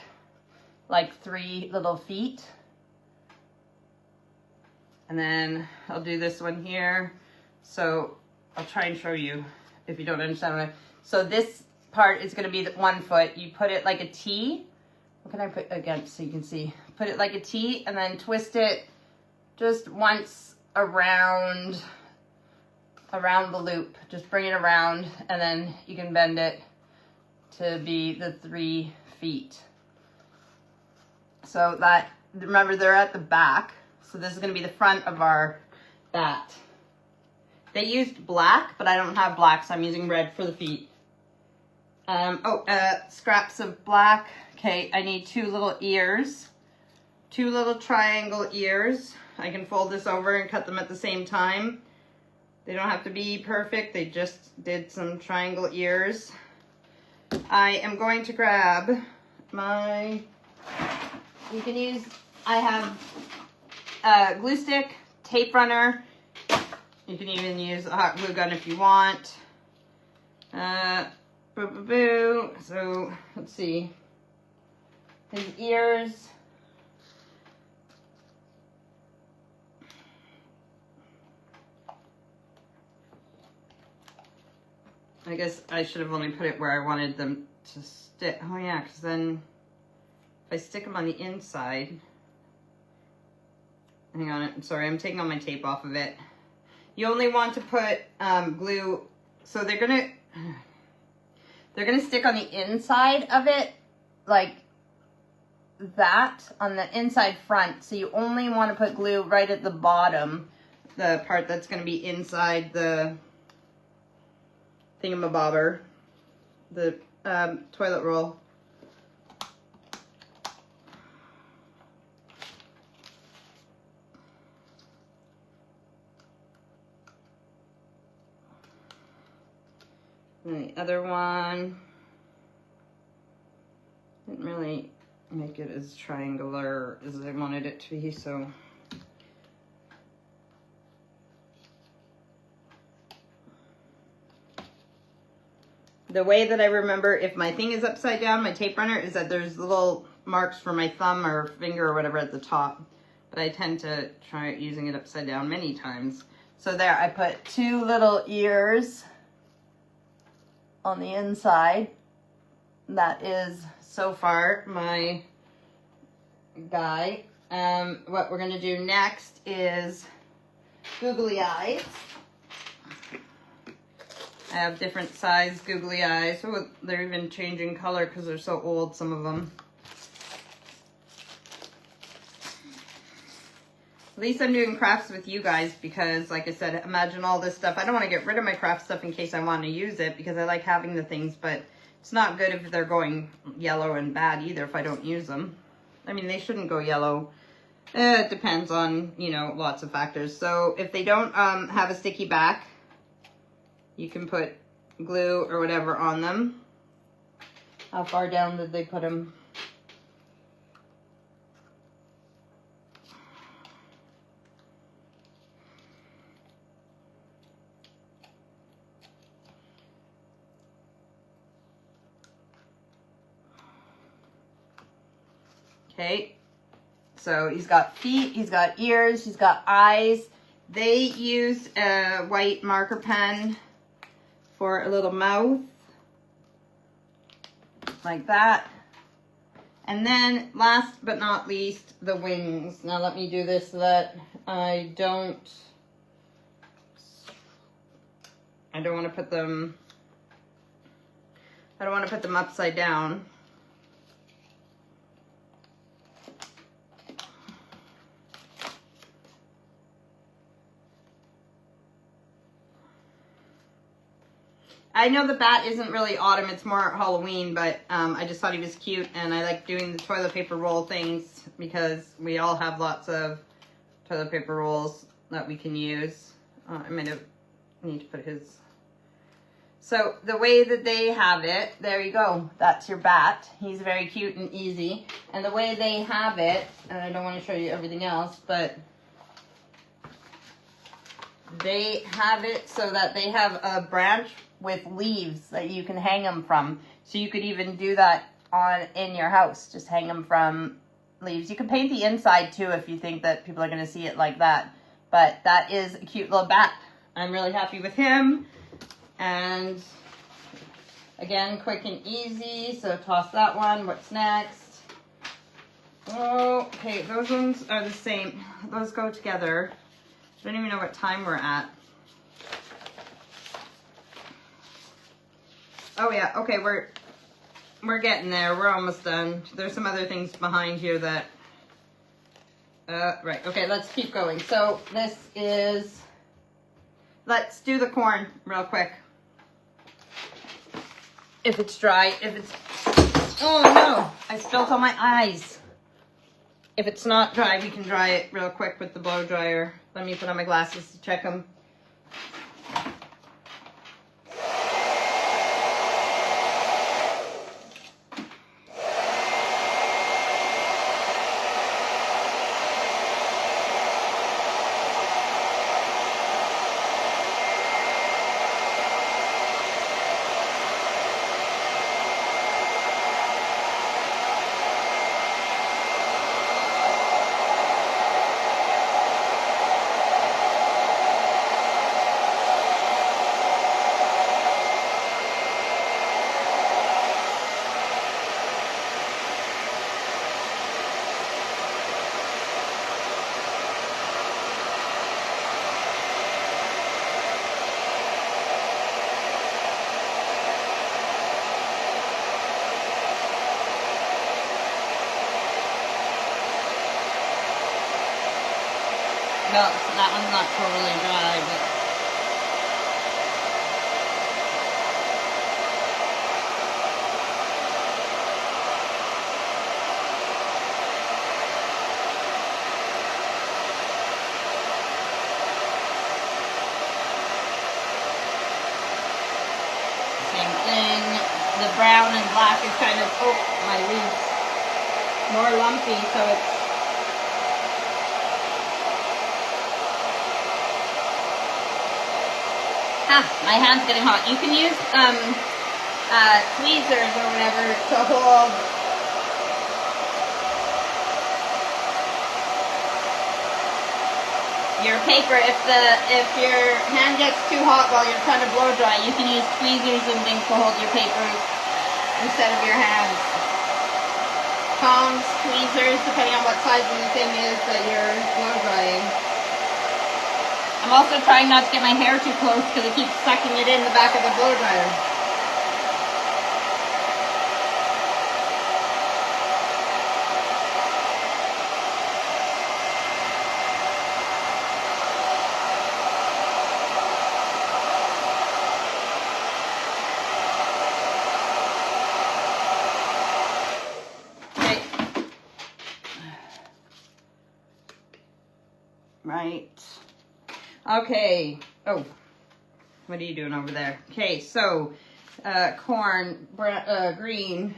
like 3 little feet. And then I'll do this one here. So I'll try and show you if you don't understand what so this part is gonna be the 1 foot. You put it like a T. What can I put again so you can see? Put it like a T and then twist it just once around the loop. Just bring it around and then you can bend it to be the 3 feet. So that, remember they're at the back. So this is gonna be the front of our bat. They used black, but I don't have black, so I'm using red for the feet. Scraps of black. Okay, I need 2 little ears. 2 little triangle ears. I can fold this over and cut them at the same time. They don't have to be perfect. They just did some triangle ears. I am going to grab my, you can use, I have a glue stick, tape runner. You can even use a hot glue gun if you want. So let's see. His ears. I guess I should have only put it where I wanted them to stick. Oh yeah, because then if I stick them on the inside, hang on, I'm sorry, I'm taking all my tape off of it. You only want to put glue, so they're gonna stick on the inside of it, like that, on the inside front. So you only want to put glue right at the bottom, the part that's gonna be inside the thingamabobber, the toilet roll. And the other one, didn't really make it as triangular as I wanted it to be, so. The way that I remember if my thing is upside down, my tape runner, is that there's little marks for my thumb or finger or whatever at the top. But I tend to try using it upside down many times. So there, I put 2 little ears on the inside. That is so far my guy. What we're gonna do next is googly eyes. I have different size googly eyes. Oh, they're even changing color because they're so old, some of them. At least I'm doing crafts with you guys because, like I said, imagine all this stuff. I don't want to get rid of my craft stuff in case I want to use it because I like having the things, but it's not good if they're going yellow and bad either if I don't use them. I mean, they shouldn't go yellow. It depends on, you know, lots of factors. So if they don't have a sticky back, you can put glue or whatever on them. How far down did they put them? Okay, so he's got feet, he's got ears, he's got eyes. They used a white marker pen for a little mouth, like that. And then last but not least, the wings. Now let me do this so that I don't want to put them, upside down. I know the bat isn't really autumn, it's more Halloween, but I just thought he was cute, and I like doing the toilet paper roll things because we all have lots of toilet paper rolls that we can use. I might have need to put his. So the way that they have it, there you go. That's your bat. He's very cute and easy. And the way they have it, and I don't want to show you everything else, but they have it so that they have a branch with leaves that you can hang them from. So you could even do that in your house. Just hang them from leaves. You can paint the inside too if you think that people are going to see it like that. But that is a cute little bat. I'm really happy with him. And again, quick and easy. So toss that one. What's next? Oh, okay, those ones are the same. Those go together. I don't even know what time we're at. Oh yeah, okay, we're getting there. We're almost done. There's some other things behind here that right, okay, let's keep going. So this is, let's do the corn real quick. If it's dry, if it's, oh no, I spilled on my eyes. If it's not dry, we can dry it real quick with the blow dryer. Let me put on my glasses to check them. No, that one's not totally dry, but same thing. The brown and black is kind of, oh, my leaves, more lumpy, so it's, my hand's getting hot. You can use tweezers or whatever to hold your paper. If your hand gets too hot while you're trying to blow dry, you can use tweezers and things to hold your paper instead of your hands. Tongs, tweezers, depending on what size of the thing is that you're blow drying. I'm also trying not to get my hair too close because it keeps sucking it in the back of the blow dryer. Okay. Right. Okay, oh, what are you doing over there? Okay, so, corn, green.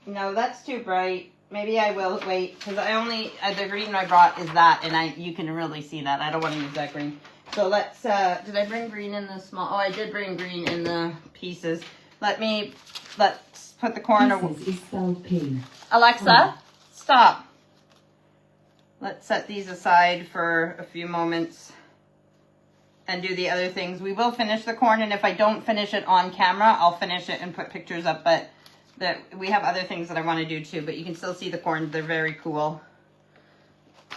No, that's too bright. Maybe I will wait, because I only, the green I brought is that, and you can really see that. I don't want to use that green. So let's, did I bring green in the small, oh, I did bring green in the pieces. Let's put the corn away. Alexa, stop. Let's set these aside for a few moments and do the other things. We will finish the corn, and if I don't finish it on camera, I'll finish it and put pictures up, but we have other things that I want to do too, but you can still see the corn. They're very cool.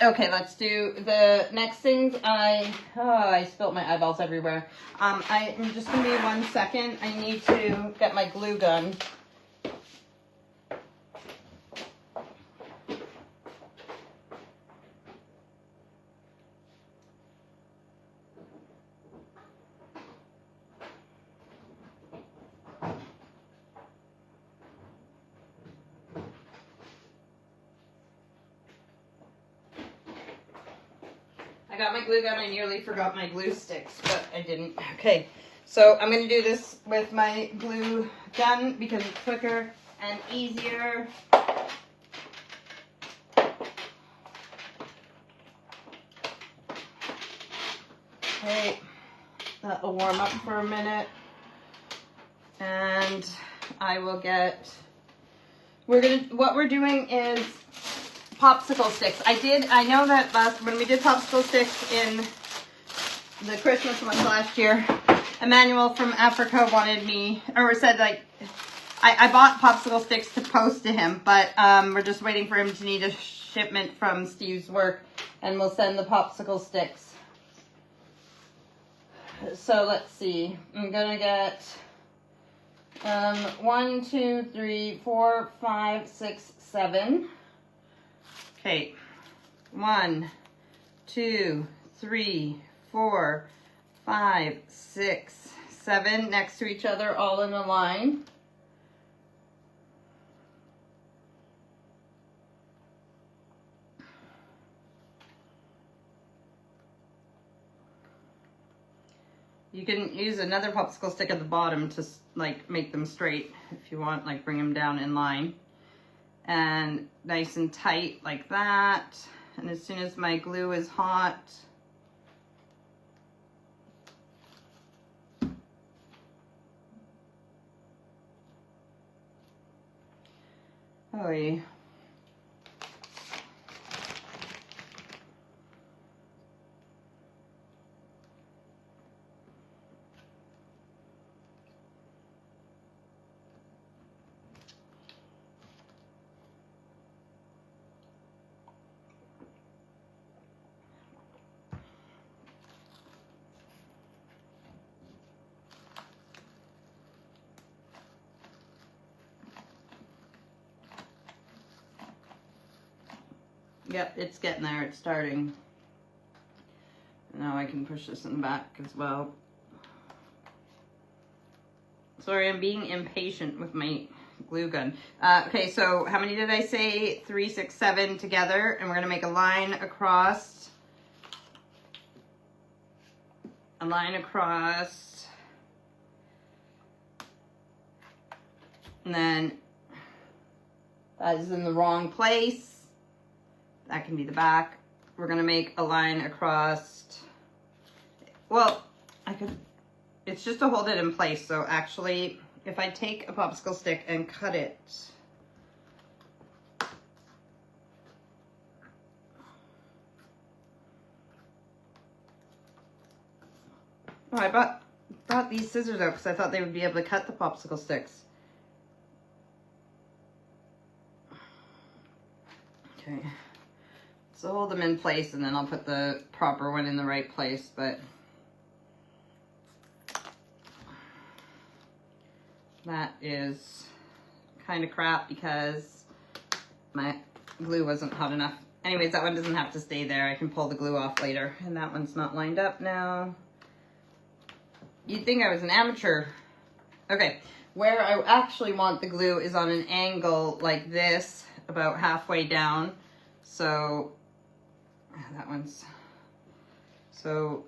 Okay, let's do the next things. I spilt my eyeballs everywhere. I'm just going to be 1 second. I need to get my glue gun. I got my glue gun. I nearly forgot my glue sticks, but I didn't. Okay, so I'm going to do this with my glue gun because it's quicker and easier. Okay, that will warm up for a minute. And I will get, what we're doing is popsicle sticks. I know that when we did popsicle sticks in the Christmas ones last year, Emmanuel from Africa wanted me, or said like, I bought popsicle sticks to post to him, but we're just waiting for him to need a shipment from Steve's work, and we'll send the popsicle sticks. So let's see. I'm gonna get 1, 2, 3, 4, 5, 6, 7. Okay. 1, 2, 3, 4, 5, 6, 7 next to each other, all in a line. You can use another popsicle stick at the bottom to like make them straight if you want, like bring them down in line. And nice and tight like that. And as soon as my glue is hot, oh yeah. Yep, it's getting there, it's starting. Now I can push this in the back as well. Sorry, I'm being impatient with my glue gun. Okay, so how many did I say? 3, 6, 7 together, and we're gonna make a line across. A line across. And then that is in the wrong place. That can be the back. We're gonna make a line across. Well, it's just to hold it in place. So actually, if I take a popsicle stick and cut it, oh, I brought these scissors out because I thought they would be able to cut the popsicle sticks. Okay. So hold them in place and then I'll put the proper one in the right place, but that is kind of crap because my glue wasn't hot enough. Anyways, that one doesn't have to stay there. I can pull the glue off later. And that one's not lined up now. You'd think I was an amateur. Okay, where I actually want the glue is on an angle like this, about halfway down. So that one's, so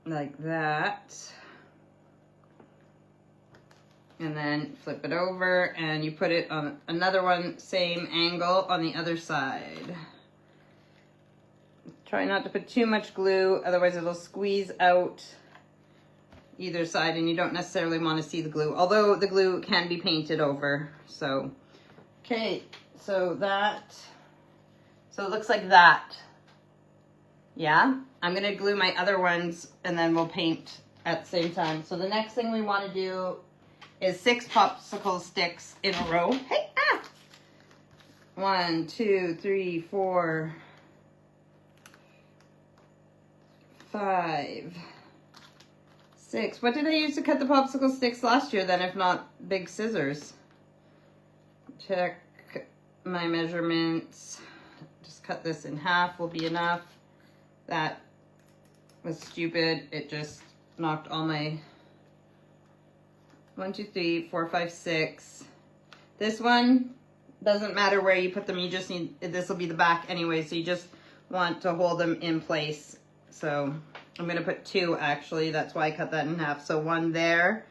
like that. And then flip it over and you put it on another one, same angle on the other side. Try not to put too much glue, otherwise it'll squeeze out either side and you don't necessarily want to see the glue, although the glue can be painted over. So, okay, so it looks like that. Yeah, I'm gonna glue my other ones and then we'll paint at the same time. So the next thing we want to do is 6 popsicle sticks in a row. Hey, 1, 2, 3, 4, 5, 6. What did I use to cut the popsicle sticks last year then, if not big scissors? Check my measurements. Just cut this in half will be enough. That was stupid. It just knocked all my 1, 2, 3, 4, 5, 6. This one doesn't matter where you put them. You just need, this will be the back anyway, so you just want to hold them in place. So I'm gonna put 2 actually. That's why I cut that in half. So 1 there,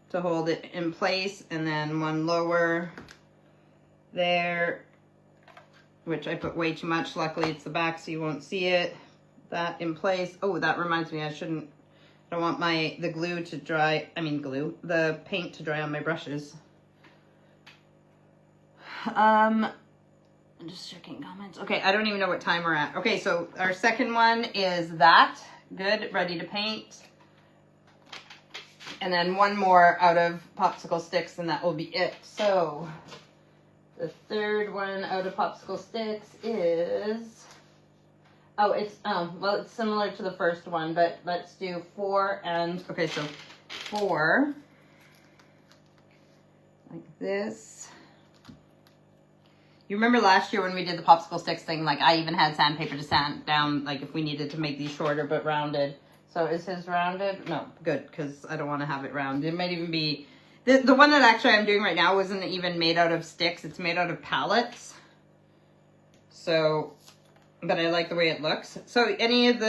to hold it in place, and then one lower there, which I put way too much. Luckily it's the back so you won't see it. That in place. Oh, that reminds me, I don't want the glue to dry, the paint to dry on my brushes. I'm just checking comments. Okay, I don't even know what time we're at. Okay, so our second one is that. Good, ready to paint. And then one more out of popsicle sticks and that will be it. So the third one out of popsicle sticks is, well, it's similar to the first one, but let's do 4 and, okay, so 4, like this. You remember last year when we did the popsicle sticks thing, like I even had sandpaper to sand down, like if we needed to make these shorter but rounded. So is his rounded? No, good, because I don't want to have it round. It might even be, the one that actually I'm doing right now isn't even made out of sticks. It's made out of pallets. So, but I like the way it looks. So any of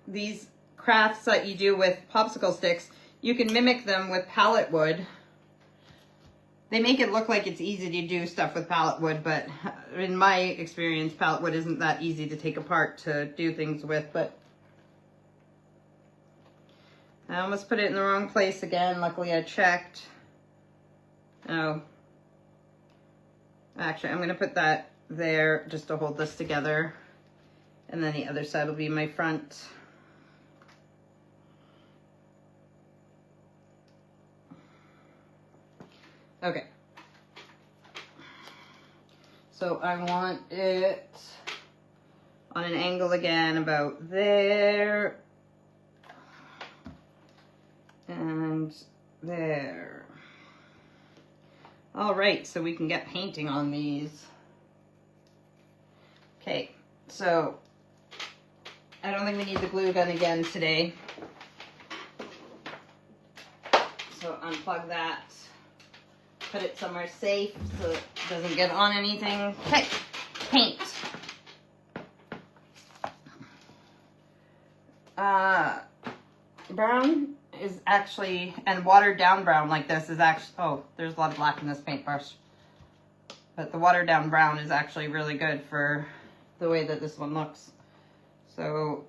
these crafts that you do with popsicle sticks, you can mimic them with pallet wood. They make it look like it's easy to do stuff with pallet wood, but in my experience, pallet wood isn't that easy to take apart to do things with, but I almost put it in the wrong place again. Luckily I checked. Oh. Actually, I'm going to put that there just to hold this together. And then the other side will be my front. Okay. So I want it on an angle again about there. And there. All right, so we can get painting on these. Okay, so I don't think we need the glue gun again today. So unplug that, put it somewhere safe so it doesn't get on anything. Okay, paint. Brown is actually, and watered down brown like this is actually, oh, there's a lot of black in this paintbrush. But the watered down brown is actually really good for the way that this one looks. So,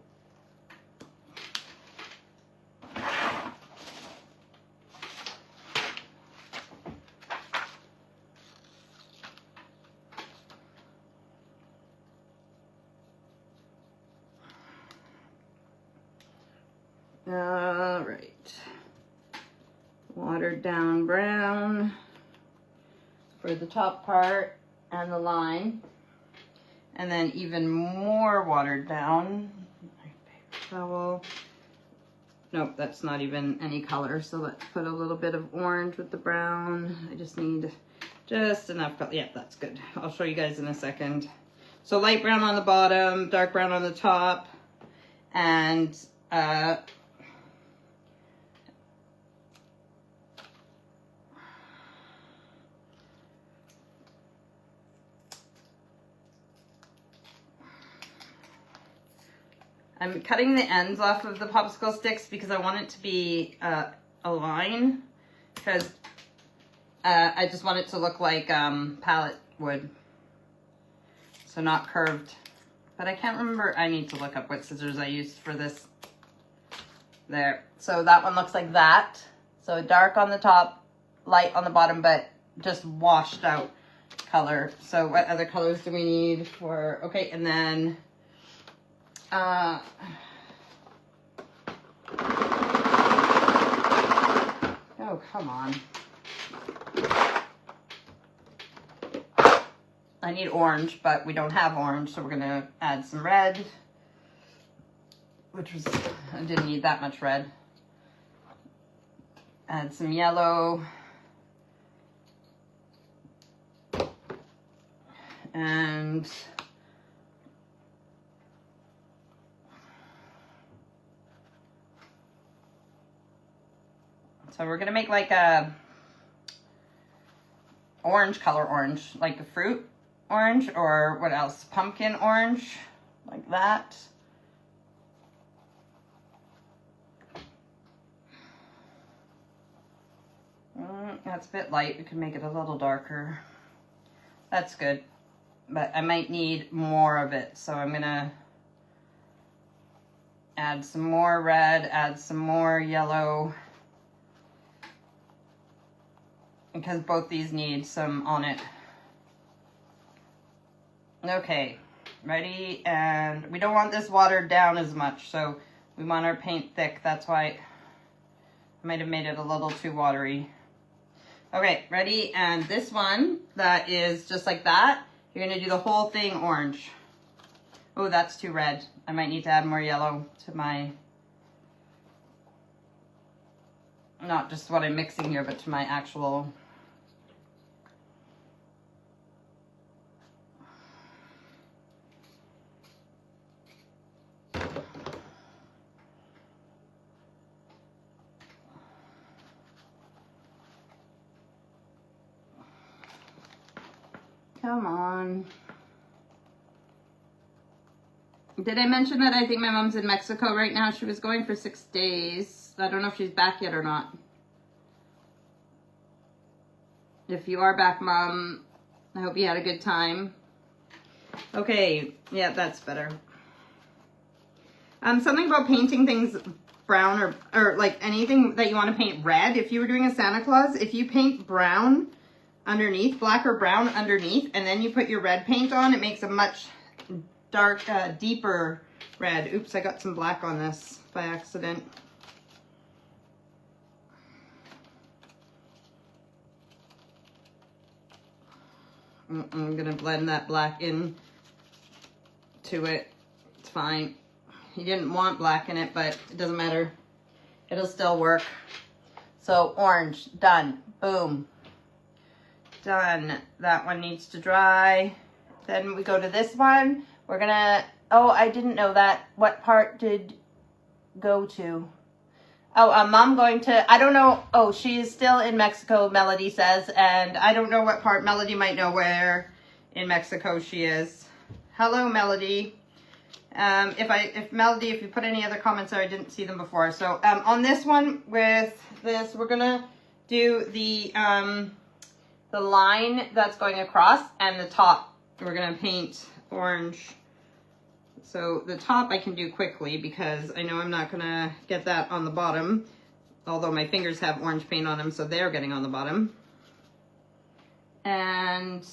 all right. Watered down brown for the top part and the line. And then even more watered down. Paper towel. Nope, that's not even any color. So let's put a little bit of orange with the brown. I just need just enough color. Yeah, that's good. I'll show you guys in a second. So light brown on the bottom, dark brown on the top, and I'm cutting the ends off of the popsicle sticks because I want it to be a line, because I just want it to look like pallet wood, so not curved. But I can't remember, I need to look up what scissors I used for this. There, so that one looks like that. So dark on the top, light on the bottom, but just washed out color. So what other colors do we need for, okay, and then oh, come on. I need orange, but we don't have orange, so we're gonna add some red, which was, I didn't need that much red. Add some yellow. And so we're gonna make like a orange color orange, like a fruit orange, or what else? Pumpkin orange, like that. That's a bit light. We can make it a little darker. That's good. But I might need more of it. So I'm going to add some more red, add some more yellow. Because both these need some on it. Okay, ready? And we don't want this watered down as much. So we want our paint thick. That's why I might have made it a little too watery. Okay, ready? And this one that is just like that, you're gonna do the whole thing orange. Oh, that's too red. I might need to add more yellow to my, not just what I'm mixing here, but to my actual. Come on. Did I mention that I think my mom's in Mexico right now? She was going for 6 days. I don't know if she's back yet or not. If you are back, Mom, I hope you had a good time. Okay, yeah, that's better. Something about painting things brown or like anything that you want to paint red. If you were doing a Santa Claus, if you paint brown underneath, black or brown underneath, and then you put your red paint on, it makes a much dark, deeper red. Oops, I got some black on this by accident. I'm gonna blend that black in to it. It's fine. You didn't want black in it, but it doesn't matter. It'll still work. So orange, done. Boom. Done. That one needs to dry. Then we go to this one. We're gonna, oh, I didn't know that. What part did go to? Oh, Mom going to, I don't know. Oh, she's still in Mexico, Melody says, and I don't know what part. Melody might know where in Mexico she is. Hello, Melody. If Melody, if you put any other comments there, I didn't see them before. So on this one with this, we're gonna do the line that's going across and the top. We're gonna paint orange. So the top I can do quickly because I know I'm not gonna get that on the bottom, although my fingers have orange paint on them, so they're getting on the bottom. And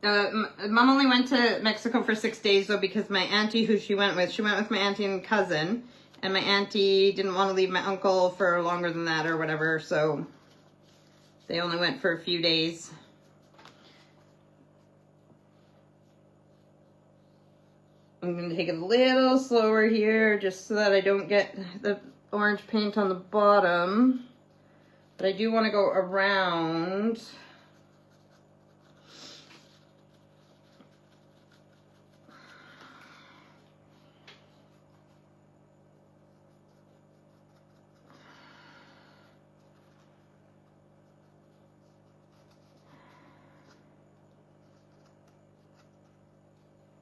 Mom only went to Mexico for 6 days though, because my auntie who she went with my auntie and cousin, and my auntie didn't want to leave my uncle for longer than that or whatever, so they only went for a few days. I'm going to take it a little slower here just so that I don't get the orange paint on the bottom, but I do want to go around.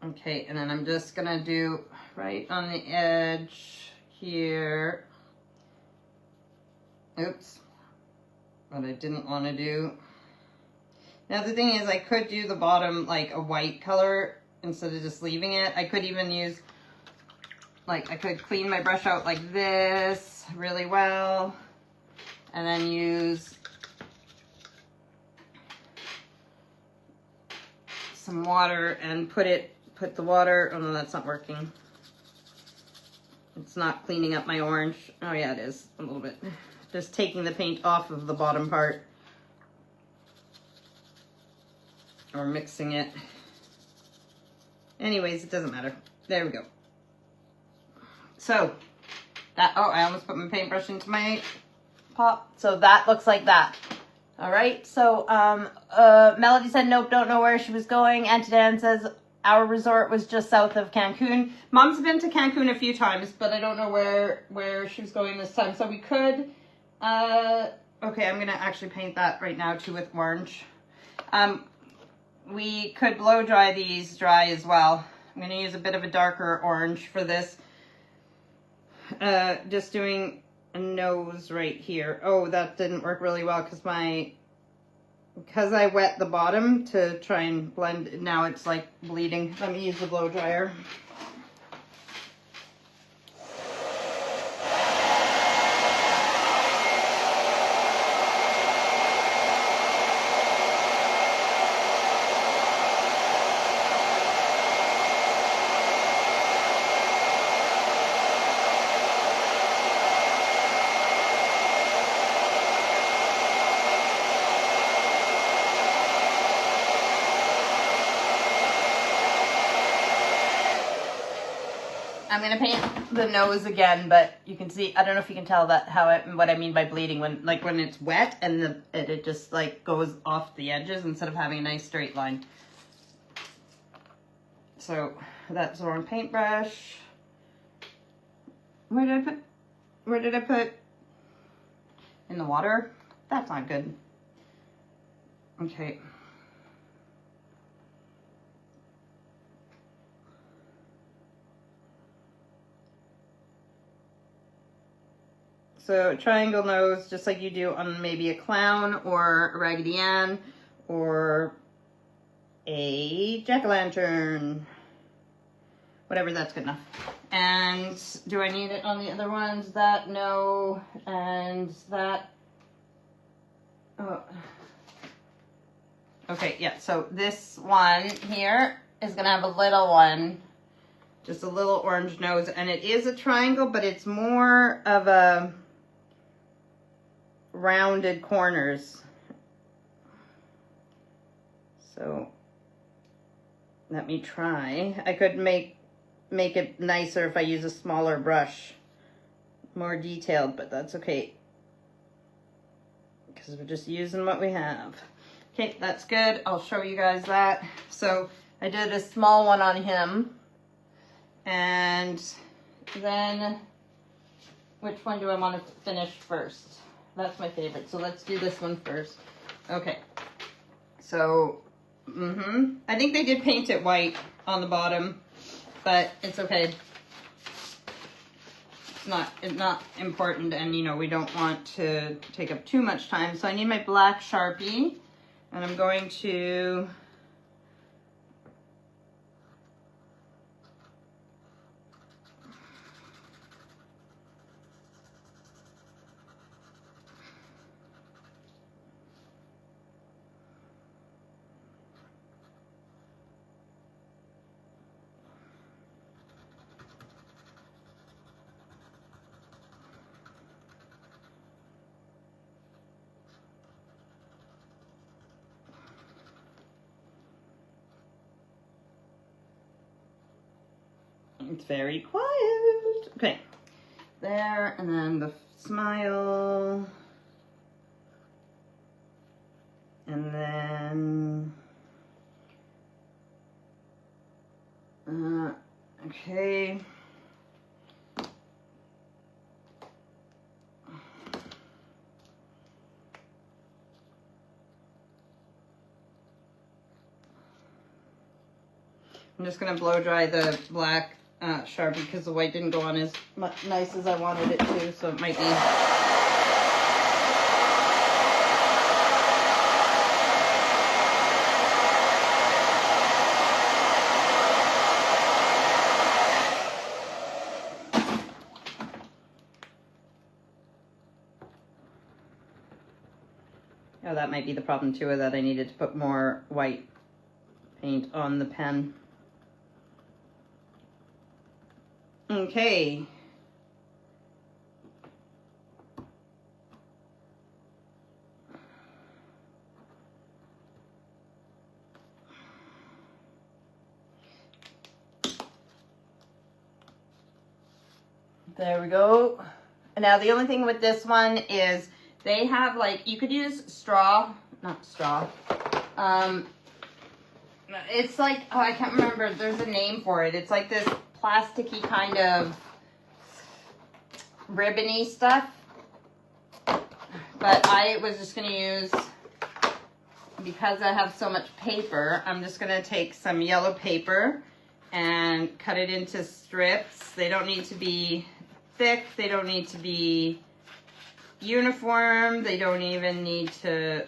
Okay, and then I'm just gonna do right on the edge here. Oops, what I didn't want to do. Now the thing is, I could do the bottom like a white color instead of just leaving it. I could even use, like, I could clean my brush out like this really well, and then use some water and put the water, oh no, that's not working. It's not cleaning up my orange. Oh yeah, it is, a little bit. Just taking the paint off of the bottom part. Or mixing it. Anyways, it doesn't matter. There we go. So, that, oh, I almost put my paintbrush into my pop. So that looks like that. All right, so Melody said, nope, don't know where she was going. Auntie Dan says, our resort was just south of Cancun. Mom's been to Cancun a few times, but I don't know where she was going this time. So we could, okay, I'm gonna actually paint that right now too with orange. we could blow dry these dry as well. I'm going to use a bit of a darker orange for this. Just doing a nose right here. Oh, that didn't work really well because I wet the bottom to try and blend. Now it's like bleeding. Let me use the blow dryer. I'm gonna paint the nose again, but you can see, I don't know if you can tell that what I mean by bleeding, when it's wet and it just like goes off the edges instead of having a nice straight line. So that's the wrong paintbrush. Where did I put? In the water? That's not good. Okay. So triangle nose, just like you do on maybe a clown or a Raggedy Ann or a jack-o'-lantern. Whatever, that's good enough. And do I need it on the other ones? That, no, and that. Oh. Okay, yeah, so this one here is gonna have a little one, just a little orange nose, and it is a triangle, but it's more of a rounded corners. So let me try. I could make it nicer if I use a smaller brush, more detailed, but that's okay because we're just using what we have. Okay, that's good. I'll show you guys that. So I did a small one on him, and then which one do I want to finish first? That's my favorite. So let's do this one first. Okay. So, I think they did paint it white on the bottom, but it's okay. It's not important, and you know, we don't want to take up too much time. So I need my black Sharpie, and I'm going to It's very quiet. Okay, there, and then the smile, and then, okay. I'm just gonna blow dry the black Sharpie because the white didn't go on as nice as I wanted it to, so it might be. Oh, that might be the problem too, that I needed to put more white paint on the pen. Okay. There we go. And now the only thing with this one is they have, like, you could use straw, not straw. It's like, oh, I can't remember. There's a name for it. It's like this plasticky kind of ribbony stuff. But I was just going to use because I have so much paper, I'm just gonna take some yellow paper and cut it into strips. They don't need to be thick, they don't need to be uniform, they don't even need to,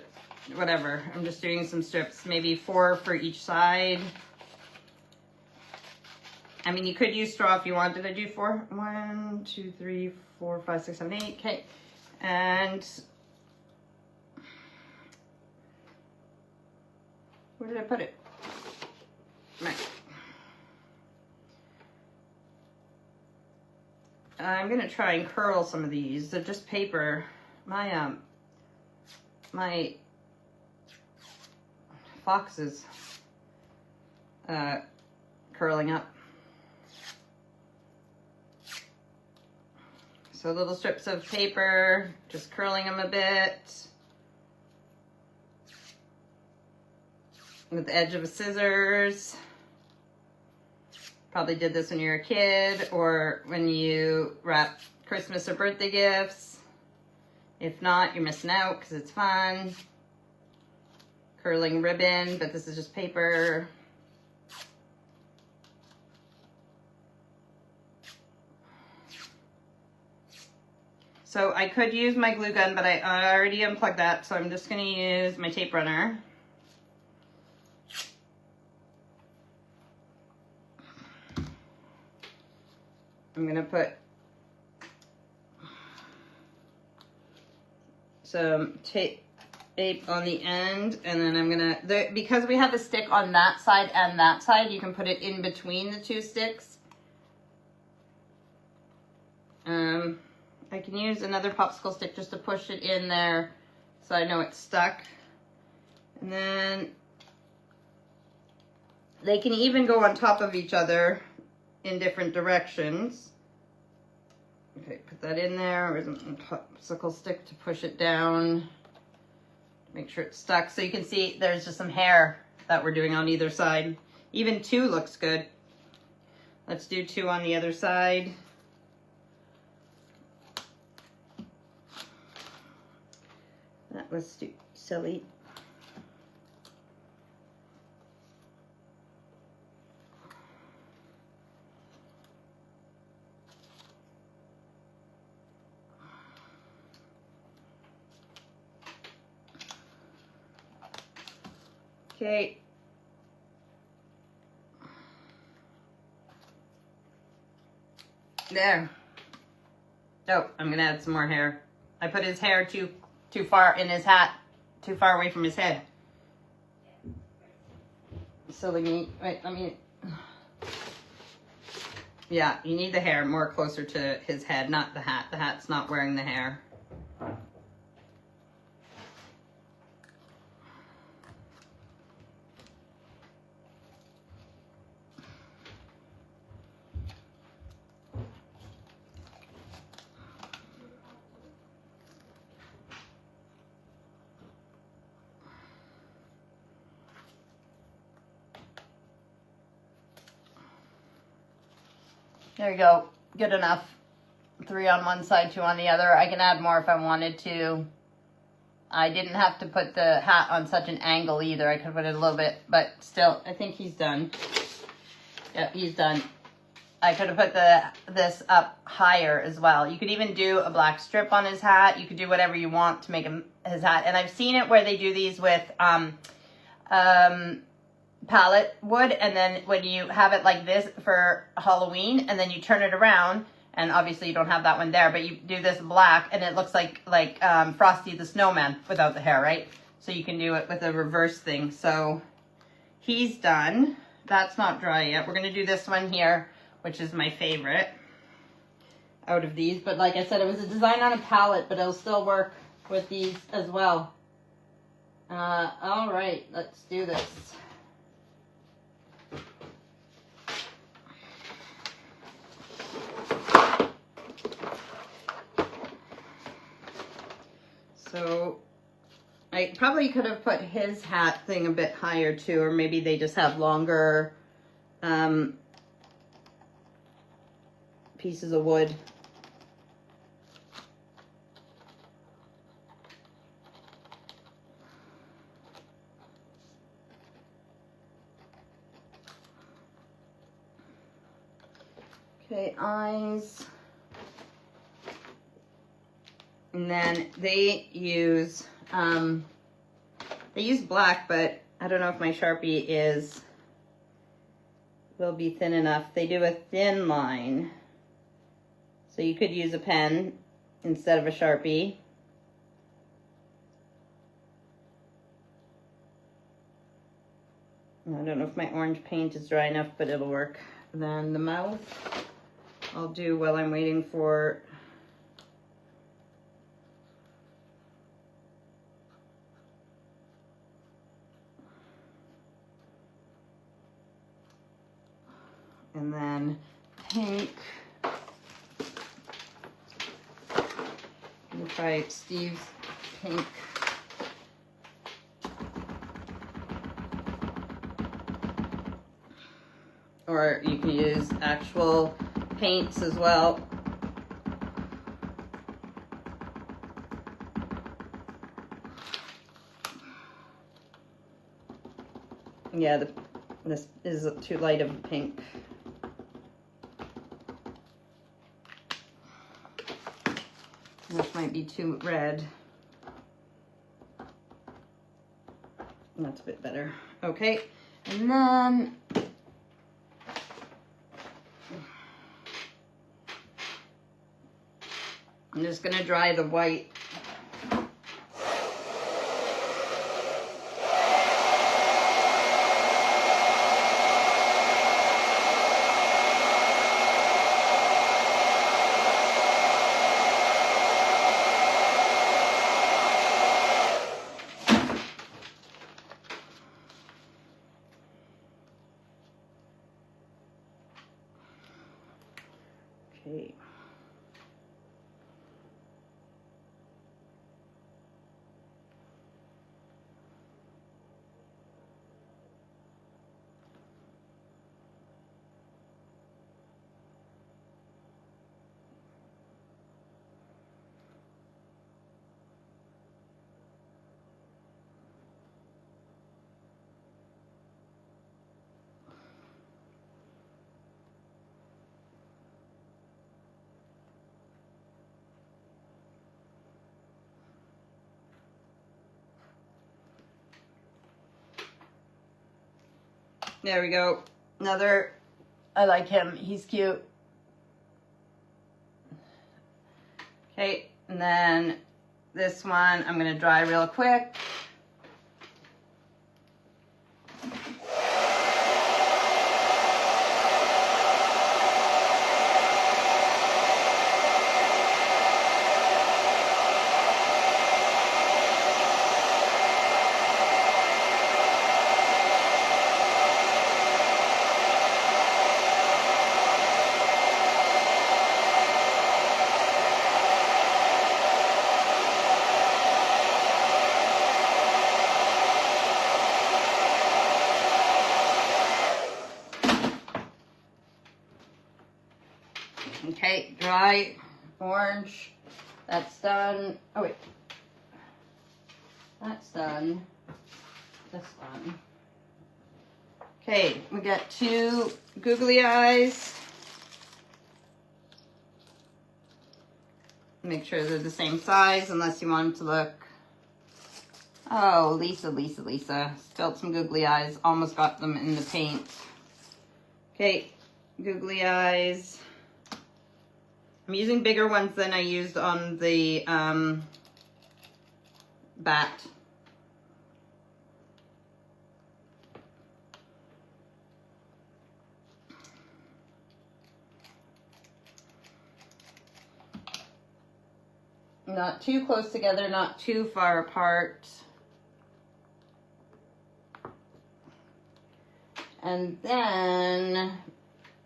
whatever. I'm just doing some strips, maybe 4 for each side. I mean, you could use straw if you wanted. Did I do 4? 1, 2, 3, 4, 5, 6, 7, 8. Okay. And where did I put it? Right. I'm gonna try and curl some of these. They're just paper. My my fox is curling up. So little strips of paper, just curling them a bit with the edge of a scissors. Probably did this when you were a kid or when you wrap Christmas or birthday gifts. If not, you're missing out because it's fun. Curling ribbon, but this is just paper. So I could use my glue gun, but I already unplugged that, so I'm just gonna use my tape runner. I'm gonna put some tape on the end, and then I'm gonna, because we have a stick on that side and that side, you can put it in between the 2 sticks. I can use another popsicle stick just to push it in there so I know it's stuck. And then they can even go on top of each other in different directions. Okay, put that in there with a popsicle stick to push it down. Make sure it's stuck. So you can see there's just some hair that we're doing on either side. Even 2 looks good. Let's do 2 on the other side. That was silly. Okay. There. Oh, I'm gonna add some more hair. I put his hair too far in his hat, too far away from his head. Silly me. Wait, let me. Yeah, you need the hair more closer to his head, not the hat. The hat's not wearing the hair. There you go. Good enough. 3 on one side, 2 on the other. I can add more if I wanted to. I didn't have to put the hat on such an angle either. I could put it a little bit, but still, I think he's done. Yep, he's done. I could have put this up higher as well. You could even do a black strip on his hat. You could do whatever you want to make his hat. And I've seen it where they do these with palette wood, and then when you have it like this for Halloween, and then you turn it around, and obviously you don't have that one there, but you do this black, and it looks like Frosty the Snowman without the hair, right? So you can do it with a reverse thing. So he's done. That's not dry yet. We're gonna do this one here, which is my favorite out of these. But like I said, it was a design on a palette, but it'll still work with these as well. All right, let's do this. So I probably could have put his hat thing a bit higher too, or maybe they just have longer pieces of wood. Okay, eyes. And then they use black, but I don't know if my Sharpie will be thin enough. They do a thin line. So you could use a pen instead of a Sharpie. I don't know if my orange paint is dry enough, but it'll work. Then the mouth, I'll do while I'm waiting for and then pink. I'm gonna try Steve's pink. Or you can use actual paints as well. Yeah, this is too light of a pink. This might be too red. That's a bit better. Okay, and then I'm just gonna dry the white. Okay. There we go. Another, I like him, he's cute. Okay, and then this one I'm gonna dry real quick. Okay, dry orange. That's done. Oh wait. That's done. This one. Okay, we got two googly eyes. Make sure they're the same size unless you want them to look. Oh, Lisa. Spilled some googly eyes. Almost got them in the paint. Okay, googly eyes. I'm using bigger ones than I used on the bat. Not too close together, not too far apart. And then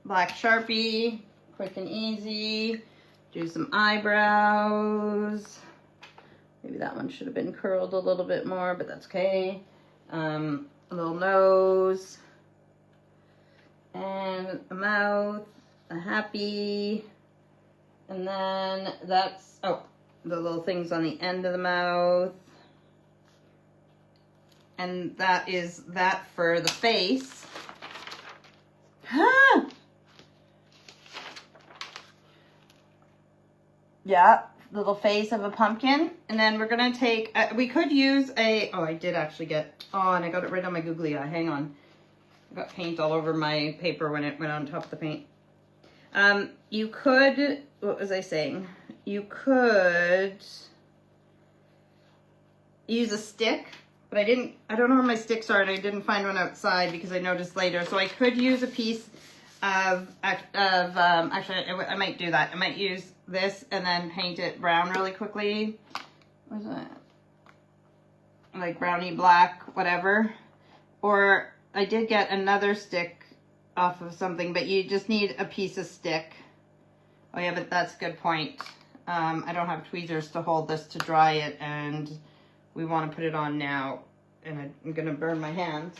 black Sharpie, quick and easy. Do some eyebrows. Maybe that one should have been curled a little bit more, but that's okay. A little nose. And a mouth, a happy. And then that's, oh, the little things on the end of the mouth. And that is that for the face. Yeah, little face of a pumpkin. And then we're gonna take, we could use a, oh, I did actually get, oh, and I got it right on my googly eye. Hang on. I got paint all over my paper when it went on top of the paint. You could, what was I saying? You could use a stick, but I don't know where my sticks are, and I didn't find one outside because I noticed later. So I could use a piece of actually, I might do that. I might use this and then paint it brown really quickly. What is that? Like brownie black, whatever. Or I did get another stick off of something, but you just need a piece of stick. Oh yeah, but that's a good point. I don't have tweezers to hold this to dry it, and we want to put it on now, and I'm gonna burn my hands.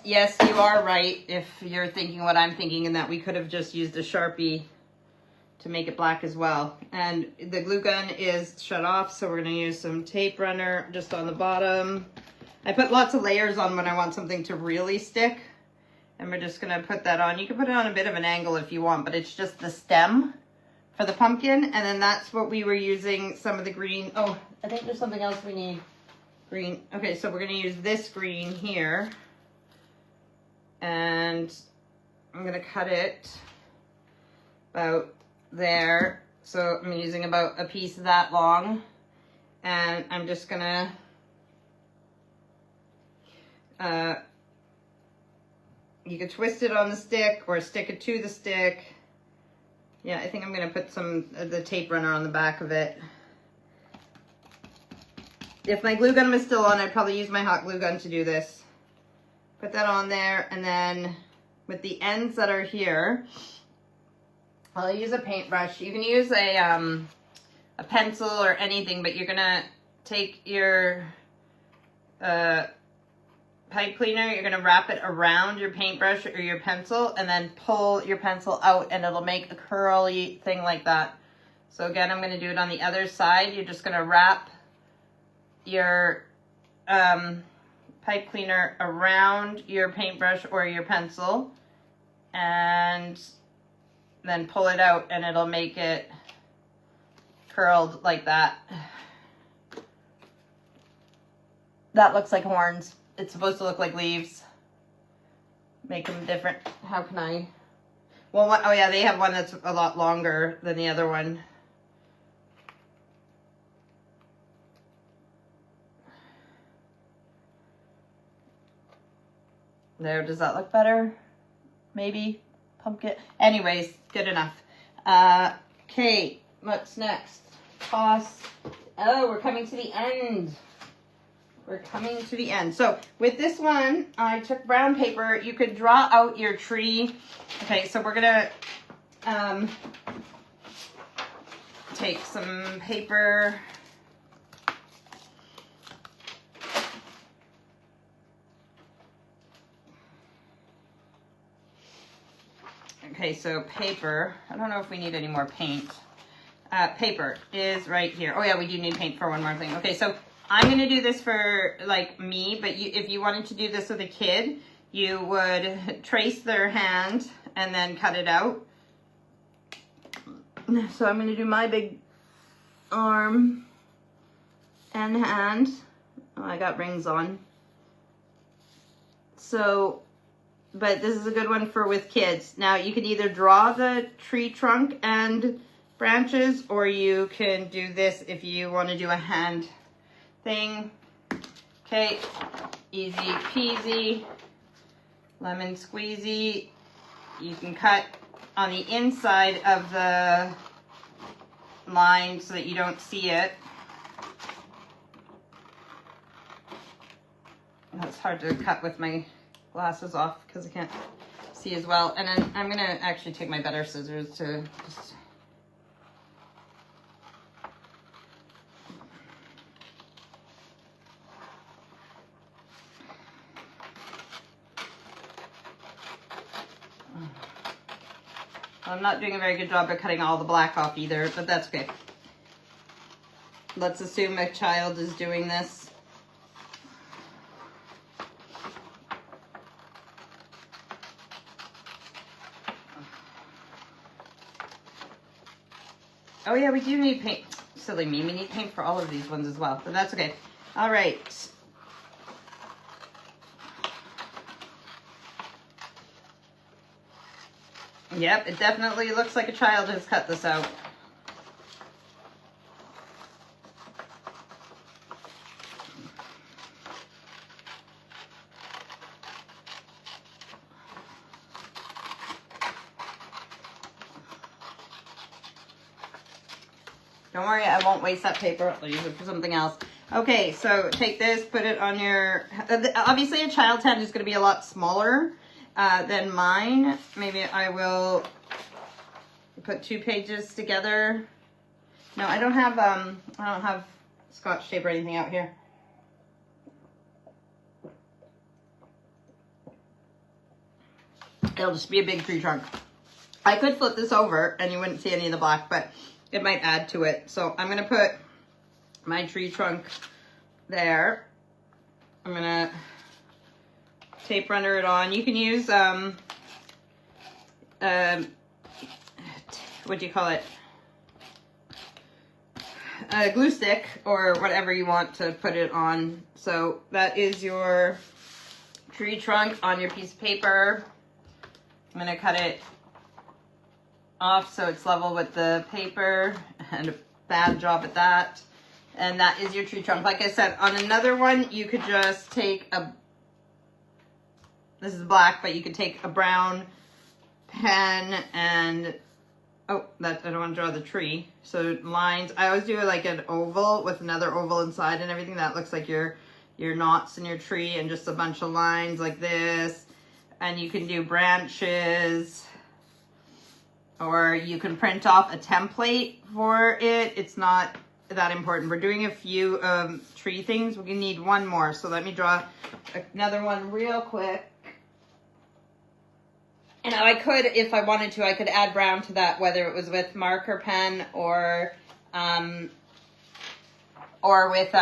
Yes, you are right if you're thinking what I'm thinking, and that we could have just used a Sharpie to make it black as well. And the glue gun is shut off, so we're going to use some tape runner just on the bottom. I put lots of layers on when I want something to really stick, and we're just going to put that on. You can put it on a bit of an angle if you want, but it's just the stem for the pumpkin, and then that's what we were using some of the green. Oh, I think there's something else we need. Green. Okay, so we're going to use this green here. And I'm going to cut it about there. So I'm using about a piece that long. And I'm just going to, you can twist it on the stick or stick it to the stick. Yeah, I think I'm going to put some of the tape runner on the back of it. If my glue gun was still on, I'd probably use my hot glue gun to do this. Put that on there, and then with the ends that are here, I'll use a paintbrush. You can use a pencil or anything, but you're gonna take your pipe cleaner, you're gonna wrap it around your paintbrush or your pencil, and then pull your pencil out, and it'll make a curly thing like that. So again, I'm gonna do it on the other side. You're just gonna wrap your pipe cleaner around your paintbrush or your pencil, and then pull it out, and it'll make it curled like that. That looks like horns. It's supposed to look like leaves. Make them different. How can I? Well, oh yeah, they have one that's a lot longer than the other one. There, does that look better? Maybe? Pumpkin? Anyways, good enough. Okay, what's next? Toss. Oh, we're coming to the end. We're coming to the end. So with this one, I took brown paper. You could draw out your tree. Okay, so we're gonna take some paper. Okay, so paper. I don't know if we need any more paint. Paper is right here. Oh yeah, we do need paint for one more thing. Okay, so I'm going to do this for like me, but if you wanted to do this with a kid, you would trace their hand and then cut it out. So I'm going to do my big arm and hand. Oh, I got rings on. So, but this is a good one for with kids. Now you can either draw the tree trunk and branches, or you can do this if you want to do a hand thing. Okay, easy peasy, lemon squeezy. You can cut on the inside of the line so that you don't see it. It's hard to cut with my glasses off because I can't see as well. And then I'm going to actually take my better scissors to just... I'm not doing a very good job of cutting all the black off either, but that's okay. Let's assume a child is doing this. Oh yeah, we do need paint. Silly me, we need paint for all of these ones as well, but that's okay. All right. Yep, it definitely looks like a child has cut this out. Don't worry, I won't waste that paper. I'll use it for something else. Okay, so take this, put it on your... Obviously, a child's hand is going to be a lot smaller than mine. Maybe I will put 2 pages together. No, I don't have Scotch tape or anything out here. It'll just be a big tree trunk. I could flip this over and you wouldn't see any of the black, but it might add to it. So I'm going to put my tree trunk there. I'm going to tape runner it on. You can use, what do you call it? A glue stick or whatever you want to put it on. So that is your tree trunk on your piece of paper. I'm going to cut it off so it's level with the paper, and a bad job at that. And that is your tree trunk. Like I said, on another one, you could just take a, this is black, but you could take a brown pen and, oh, that, I don't want to draw the tree. So lines, I always do like an oval with another oval inside and everything. That looks like your knots in your tree, and just a bunch of lines like this. And you can do branches, or you can print off a template for it. It's not that important. We're doing a few tree things. We need one more. So let me draw another one real quick. And I could, if I wanted to, I could add brown to that, whether it was with marker pen or with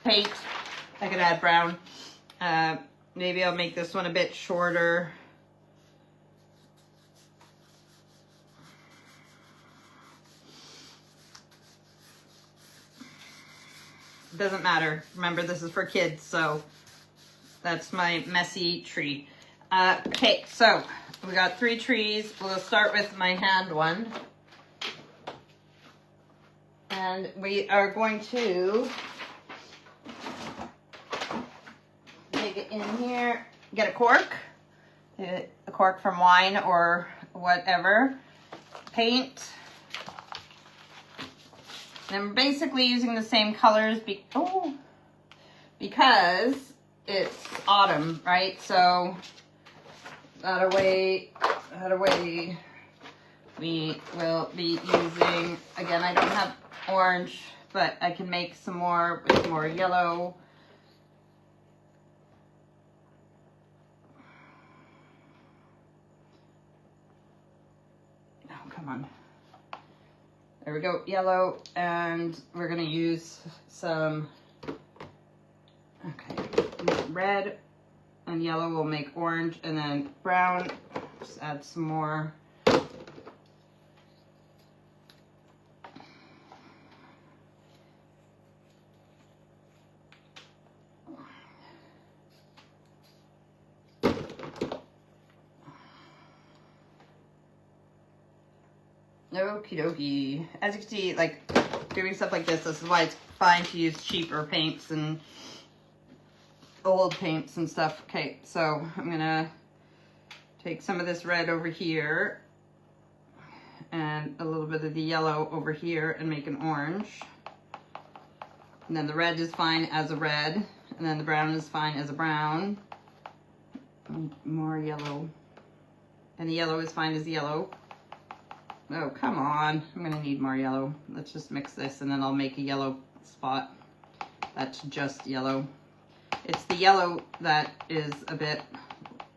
paint. I could add brown. Maybe I'll make this one a bit shorter. Doesn't matter. Remember, this is for kids, so that's my messy tree. Okay, so we got 3 trees. We'll start with my hand one. And we are going to take it in here, get a cork from wine or whatever, paint. And I'm basically using the same colors because it's autumn, right? So that way we will be using, again, I don't have orange, but I can make some more with more yellow. Oh, come on. There we go, yellow, and we're gonna use some, red and yellow will make orange, and then brown, just add some more. Okie dokie. As you can see, like, doing stuff like this is why it's fine to use cheaper paints and old paints and stuff. Okay, so I'm gonna take some of this red over here and a little bit of the yellow over here and make an orange. And then the red is fine as a red, and then the brown is fine as a brown. And more yellow. And the yellow is fine as yellow. Oh, come on. I'm going to need more yellow. Let's just mix this, and then I'll make a yellow spot. That's just yellow. It's the yellow that is a bit,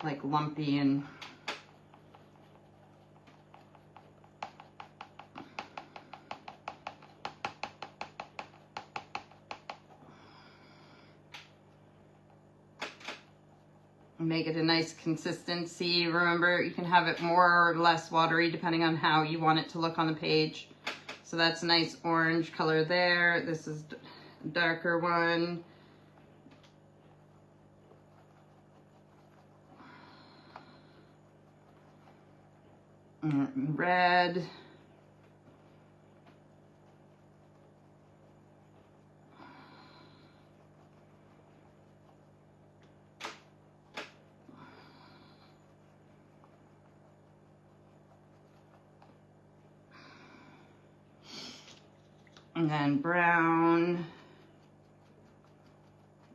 like, lumpy and make it a nice consistency. Remember, you can have it more or less watery depending on how you want it to look on the page. So that's a nice orange color there. This is a darker one. Red. And then brown.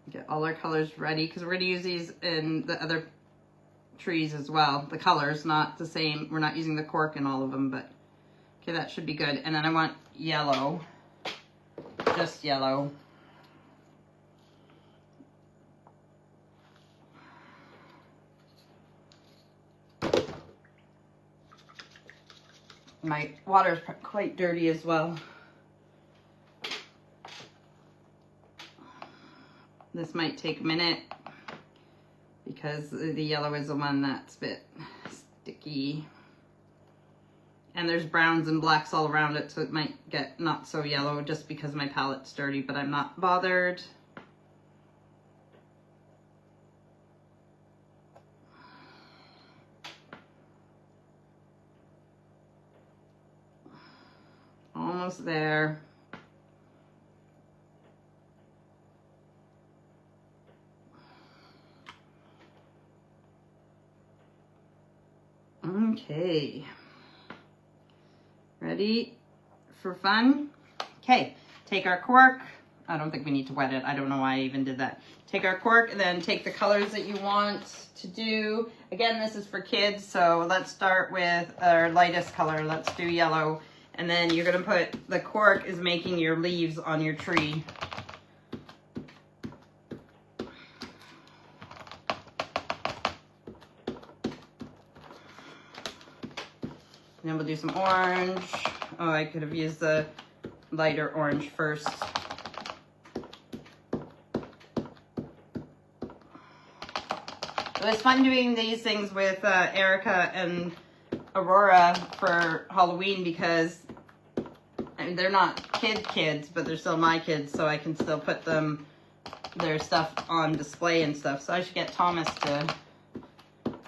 Get all our colors ready because we're going to use these in the other trees as well. The colors, not the same. We're not using the cork in all of them, but okay, that should be good. And then I want yellow, just yellow. My water is quite dirty as well. This might take a minute because the yellow is the one that's a bit sticky. And there's browns and blacks all around it, so it might get not so yellow just because my palette's dirty, but I'm not bothered. Almost there. Okay, ready for fun? Okay, take our cork. I don't think we need to wet it. I don't know why I even did that. Take our cork and then take the colors that you want to do. Again, this is for kids, so let's start with our lightest color. Let's do yellow. And then you're gonna put, the cork is making your leaves on your tree. And then we'll do some orange. Oh, I could have used the lighter orange first. It was fun doing these things with Erica and Aurora for Halloween because I mean, they're not kids, but they're still my kids, so I can still put their stuff on display and stuff. So I should get Thomas to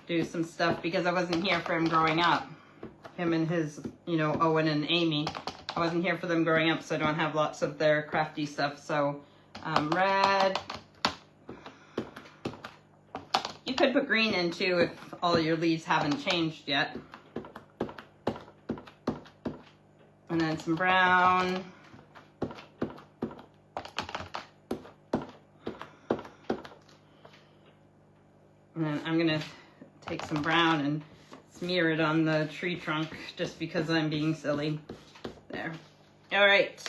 do some stuff because I wasn't here for him growing up. Him and his, you know, Owen and Amy. I wasn't here for them growing up, so I don't have lots of their crafty stuff. So red. You could put green in too if all your leaves haven't changed yet. And then some brown. And then I'm gonna take some brown and smear it on the tree trunk just because I'm being silly. There. All right.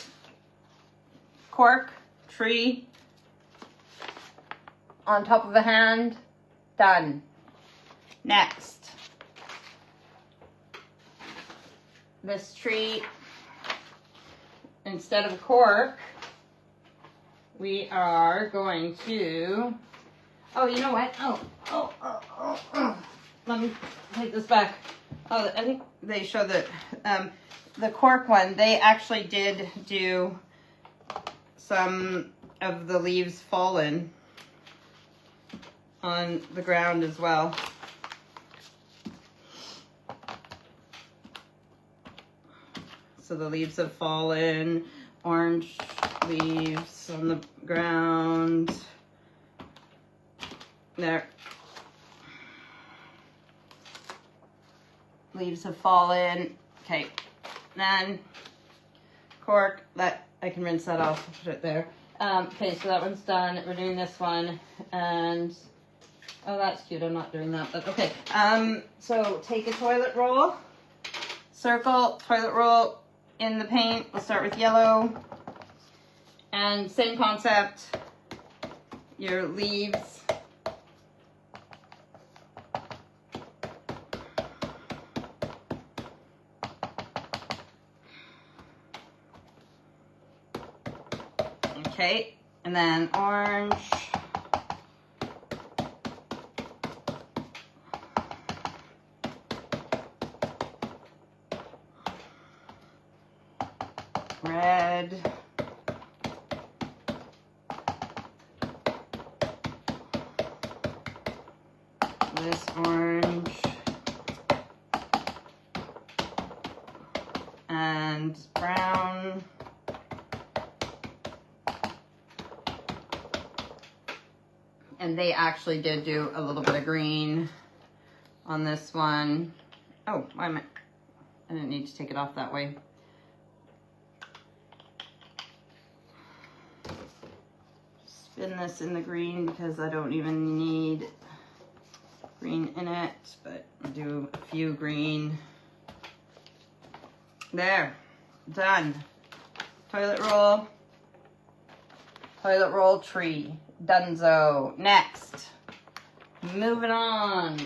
Cork, tree, on top of a hand, done. Next. This tree, instead of cork, we are going to, oh, you know what? Oh. Let me take this back. Oh, I think they show that the cork one, they actually did do some of the leaves fallen on the ground as well. So the leaves have fallen, orange leaves on the ground. There. Leaves have fallen. Okay, then cork, that I can rinse that off, put it there. Okay, so that one's done. We're doing this one, and oh, that's cute. I'm not doing that, but okay. So take a toilet roll, circle toilet roll in the paint. We'll start with yellow, and same concept. Your leaves. Okay, and then orange. red. This orange. And brown. And they actually did do a little bit of green on this one. Oh, why am I didn't need to take it off that way. Spin this in the green because I don't even need green in it, but I'll do a few green. There, done. Toilet roll tree, donezo. Next, moving on.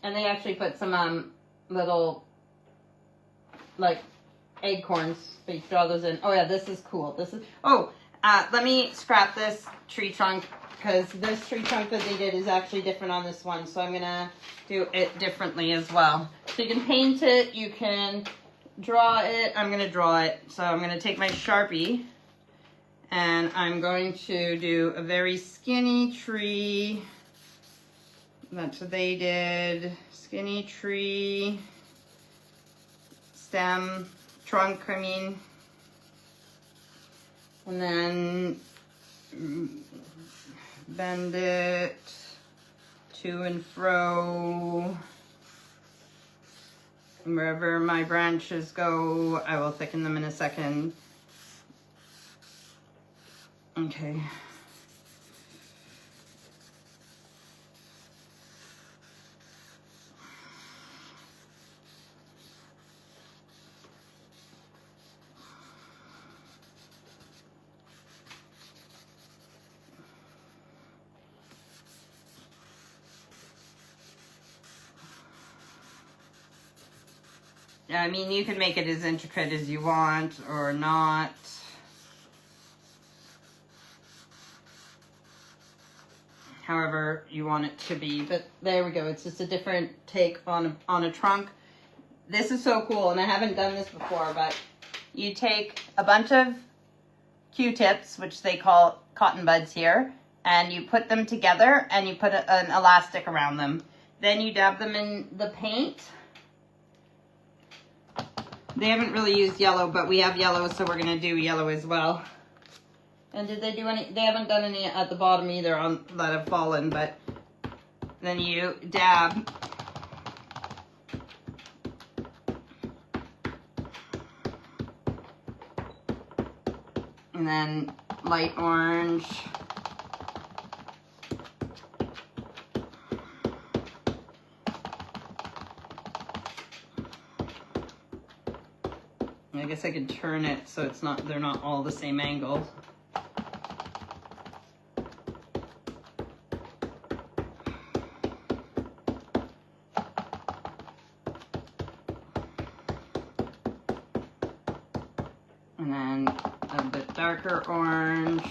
And they actually put some little, like, acorns. So you draw those in. Oh yeah, this is cool. This is, let me scrap this tree trunk because this tree trunk that they did is actually different on this one. So I'm gonna do it differently as well. So you can paint it, you can draw it. I'm gonna draw it. So I'm gonna take my Sharpie and I'm going to do a very skinny tree. That's what they did. Skinny tree, stem, trunk, I mean. And then bend it to and fro. And wherever my branches go, I will thicken them in a second. Okay. I mean, you can make it as intricate as you want or not. However you want it to be. But there we go. It's just a different take on a trunk. This is so cool, and I haven't done this before, but you take a bunch of Q-tips, which they call cotton buds here, and you put them together and you put an elastic around them. Then you dab them in the paint. They haven't really used yellow, but we have yellow, so we're gonna do yellow as well. And did they do any? They haven't done any at the bottom either on that have fallen, but then you dab. And then light orange. I guess I could turn it so it's not, they're not all the same angle. And then a bit darker orange.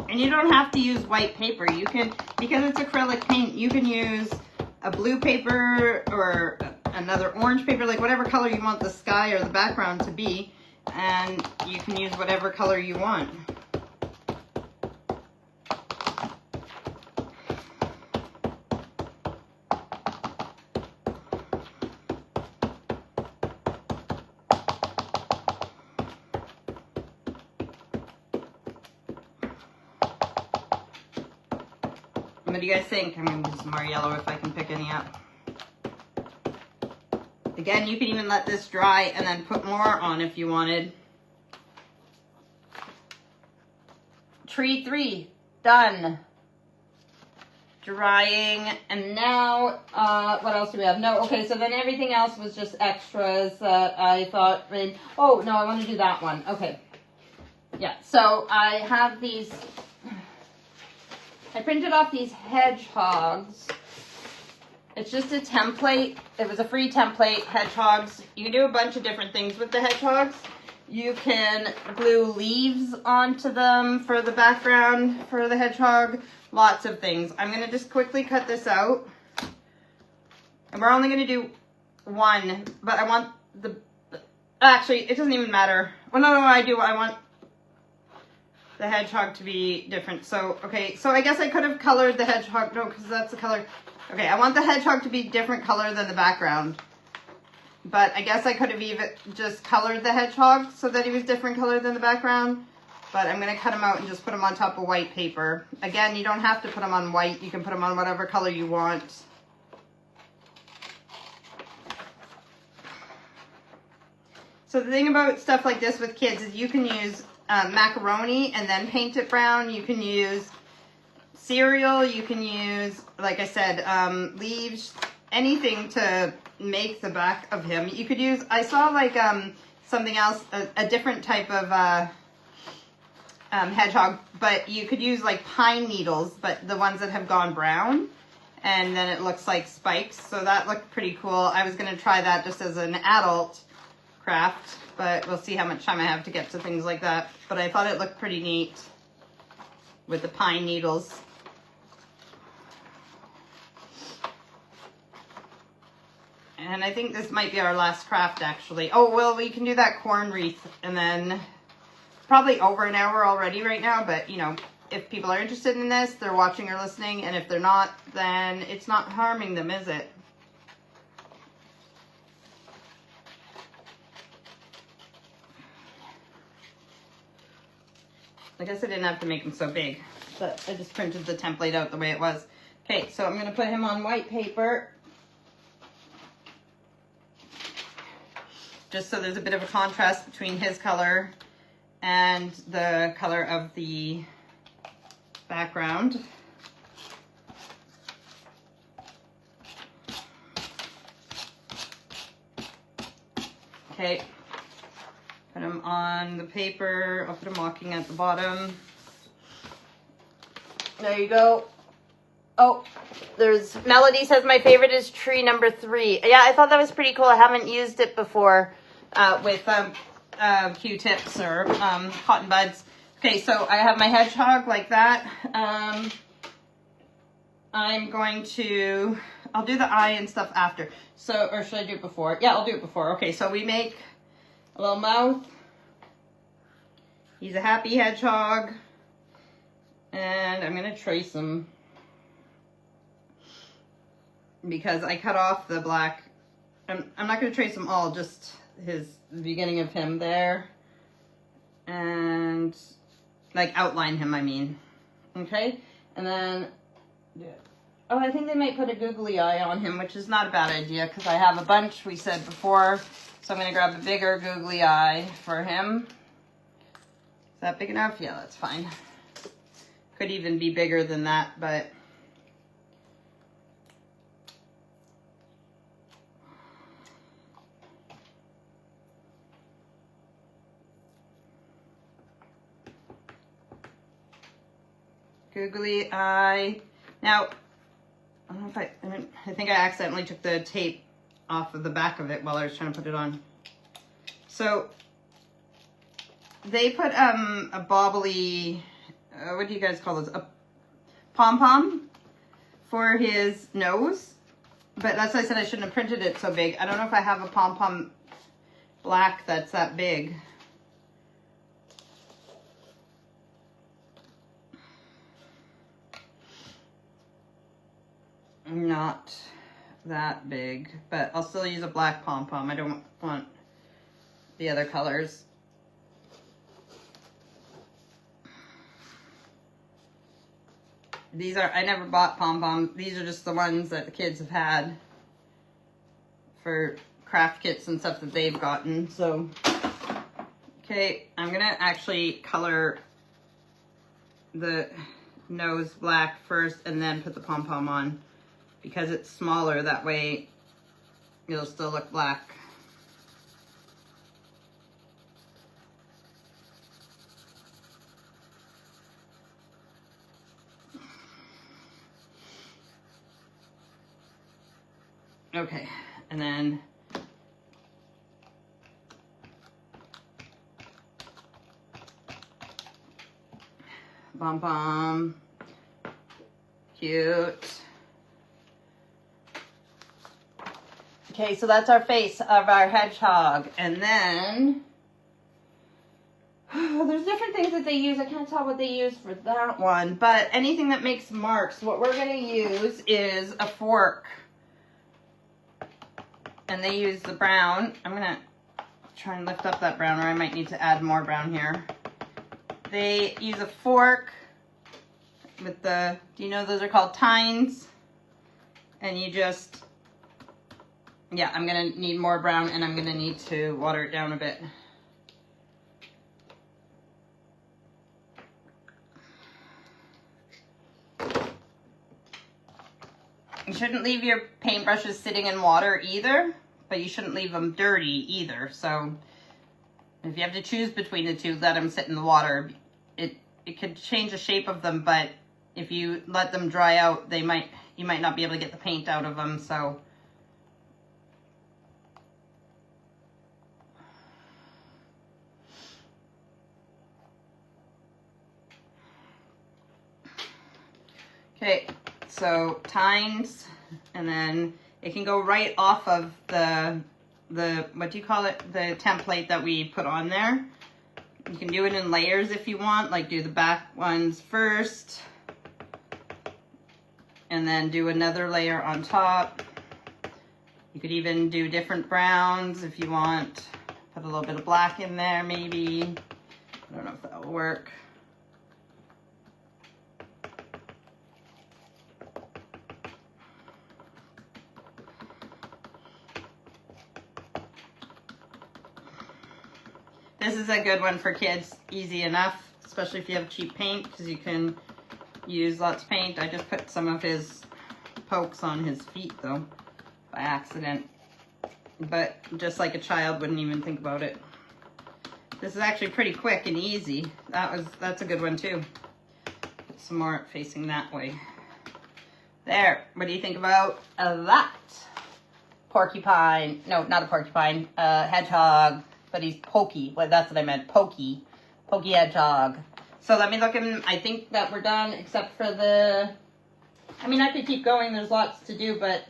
And you don't have to use white paper. You can, because it's acrylic paint, you can use a blue paper or another orange paper, like whatever color you want the sky or the background to be, and you can use whatever color you want. What do you guys think? I'm going to do some more yellow if I can pick any up. Again, you can even let this dry and then put more on if you wanted. Tree 3, done. Drying. And now, what else do we have? No, okay, so then everything else was just extras that I thought, oh, no, I want to do that one. Okay. Yeah, so I have these... I printed off these hedgehogs. It's just a template. It was a free template, hedgehogs. You can do a bunch of different things with the hedgehogs. You can glue leaves onto them for the background for the hedgehog. Lots of things. I'm going to just quickly cut this out. And we're only going to do one, but I want the, actually, it doesn't even matter. Well, no, I want the hedgehog to be different. So, okay, so I guess I could have colored the hedgehog, no, because that's the color. Okay, I want the hedgehog to be different color than the background. But I guess I could have even just colored the hedgehog so that he was different color than the background. But I'm going to cut him out and just put him on top of white paper. Again, you don't have to put him on white. You can put him on whatever color you want. So the thing about stuff like this with kids is you can use macaroni and then paint it brown. You can use cereal. You can use, like I said, leaves, anything to make the back of him. You could use, I saw like something else, a different type of hedgehog, but you could use like pine needles, but the ones that have gone brown, and then it looks like spikes. So that looked pretty cool. I was going to try that just as an adult craft, but we'll see how much time I have to get to things like that. But I thought it looked pretty neat with the pine needles. And I think this might be our last craft, actually. Oh, well, we can do that corn wreath, and then it's probably over an hour already right now, but, you know, if people are interested in this, they're watching or listening, and if they're not, then it's not harming them, is it? I guess I didn't have to make them so big, but I just printed the template out the way it was. Okay, so I'm going to put him on white paper, just so there's a bit of a contrast between his color and the color of the background. Okay. Put them on the paper. I'll put them walking at the bottom. There you go. Oh, there's Melody says my favorite is tree number 3. Yeah, I thought that was pretty cool. I haven't used it before with Q-tips or cotton buds. Okay, so I have my hedgehog like that. I'm going to, I'll do the eye and stuff after. So, or should I do it before? Yeah, I'll do it before. Okay, so we make a little mouth. He's a happy hedgehog. And I'm going to trace him because I cut off the black. I'm not going to trace them all, just the beginning of him there. And like outline him, I mean. Okay? And then, oh, I think they might put a googly eye on him, which is not a bad idea because I have a bunch, we said before. So I'm going to grab a bigger googly eye for him. Is that big enough? Yeah, that's fine. Could even be bigger than that, but googly eye. Now, I don't know if I think I accidentally took the tape off of the back of it while I was trying to put it on. So they put a bobbly, what do you guys call those? A pom-pom for his nose. But that's why I said I shouldn't have printed it so big. I don't know if I have a pom-pom black that's that big. Not that big, but I'll still use a black pom-pom. I don't want the other colors. These are, I never bought pom-poms. These are just the ones that the kids have had for craft kits and stuff that they've gotten. So, okay, I'm gonna actually color the nose black first and then put the pom-pom on because it's smaller. That way it'll still look black. Okay, and then Bum bum. Cute. Okay, so that's our face of our hedgehog. And then, there's different things that they use. I can't tell what they use for that one. But anything that makes marks, what we're going to use is a fork. And they use the brown. I'm going to try and lift up that brown, or I might need to add more brown here. They use a fork with the, do you know those are called tines? And you just, yeah, I'm gonna need more brown, and I'm gonna need to water it down a bit. You shouldn't leave your paintbrushes sitting in water either, but you shouldn't leave them dirty either. So if you have to choose between the two, let them sit in the water. It could change the shape of them, but if you let them dry out, you might not be able to get the paint out of them. So okay, so tines, and then it can go right off of the what do you call it, the template that we put on there. You can do it in layers if you want, like do the back ones first and then do another layer on top. You could even do different browns if you want. Put a little bit of black in there maybe. I don't know if that will work. This is a good one for kids, easy enough, especially if you have cheap paint, because you can use lots of paint. I just put some of his pokes on his feet though, by accident. But just like a child wouldn't even think about it. This is actually pretty quick and easy. That's a good one too. Put some more facing that way. There, what do you think about that? Porcupine, no, not a porcupine, hedgehog. But he's pokey. Well, that's what I meant. Pokey. Pokey hedgehog. So let me look in. I think that we're done except for the, I mean, I could keep going. There's lots to do, but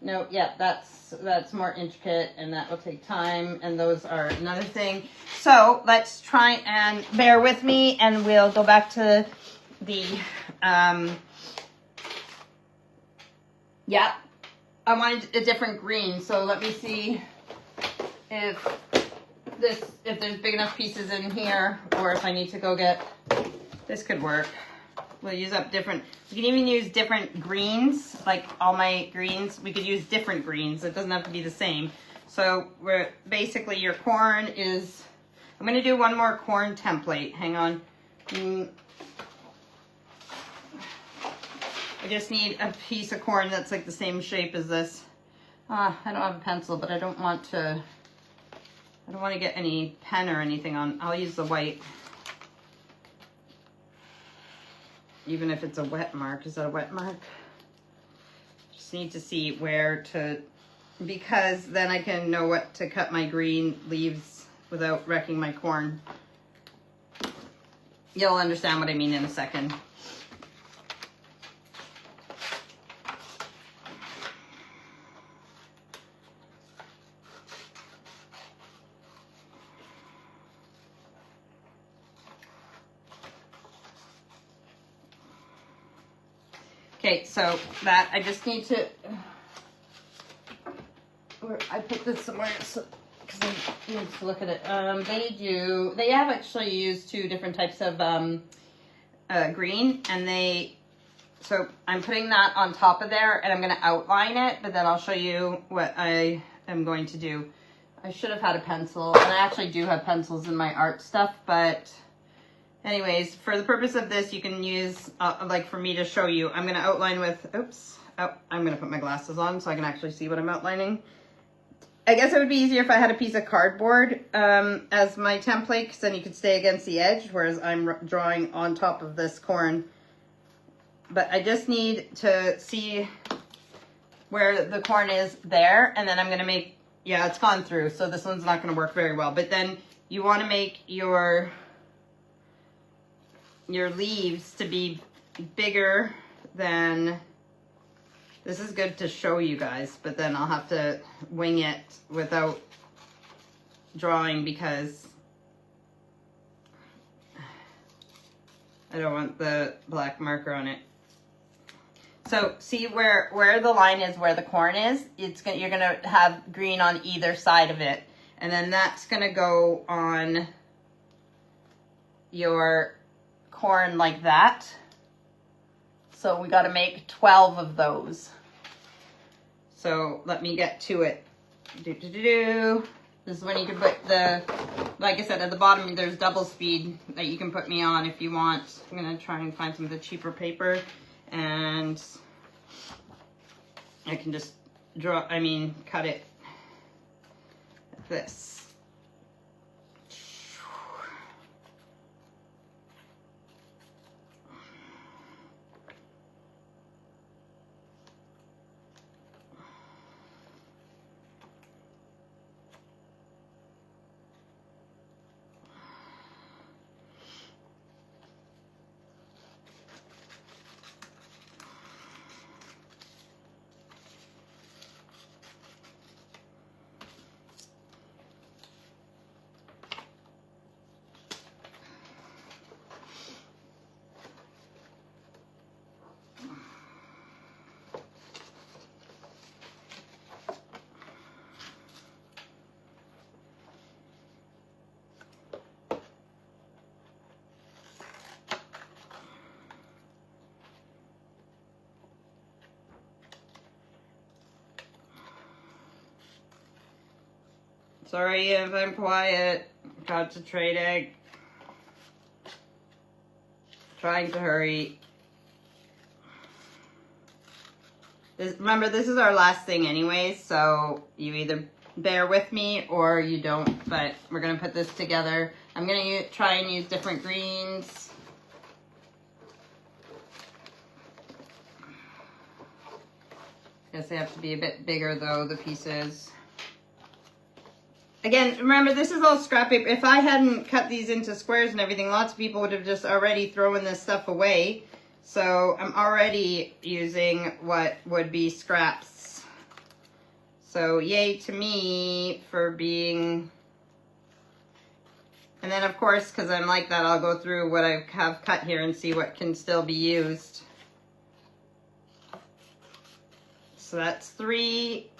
no, yeah, that's more intricate and that will take time. And those are another thing. So let's try and bear with me and we'll go back to the, yeah, I wanted a different green. So let me see if there's big enough pieces in here, or if I need to go get, this could work. We'll use up different, you can even use different greens, like all my greens, we could use different greens. It doesn't have to be the same. So we're basically, your corn is, I'm going to do one more corn template. Hang on. I just need a piece of corn that's like the same shape as this. I don't have a pencil, but I don't want to get any pen or anything on. I'll use the white. Even if it's a wet mark. Is that a wet mark? Just need to see where to, because then I can know what to cut my green leaves without wrecking my corn. You'll understand what I mean in a second. Okay, so that, I just need to, I put this somewhere because I need to look at it. They have actually used two different types of green, and so I'm putting that on top of there and I'm going to outline it, but then I'll show you what I am going to do. I should have had a pencil, and I actually do have pencils in my art stuff, but anyways, for the purpose of this, you can use, like for me to show you, I'm going to outline with, I'm going to put my glasses on so I can actually see what I'm outlining. I guess it would be easier if I had a piece of cardboard as my template, because then you could stay against the edge, whereas I'm drawing on top of this corn. But I just need to see where the corn is there, and then I'm going to make, yeah, it's gone through, so this one's not going to work very well. But then you want to make your, your leaves to be bigger than, this is good to show you guys, but then I'll have to wing it without drawing because I don't want the black marker on it. So see where the line is, where the corn is, you're gonna have green on either side of it. And then that's gonna go on your corn like that. So we gotta make 12 of those. So let me get to it. This is when you can put the, like I said, at the bottom there's double speed that you can put me on if you want. I'm gonna try and find some of the cheaper paper, and I can just cut it like this. Sorry if I'm quiet, concentrating, trying to hurry. Remember, this is our last thing anyways, so you either bear with me or you don't, but we're gonna put this together. I'm gonna try and use different greens. Guess they have to be a bit bigger though, the pieces. Again, remember, this is all scrap paper. If I hadn't cut these into squares and everything, lots of people would have just already thrown this stuff away. So I'm already using what would be scraps. So yay to me for being... And then, of course, because I'm like that, I'll go through what I have cut here and see what can still be used. So that's 3...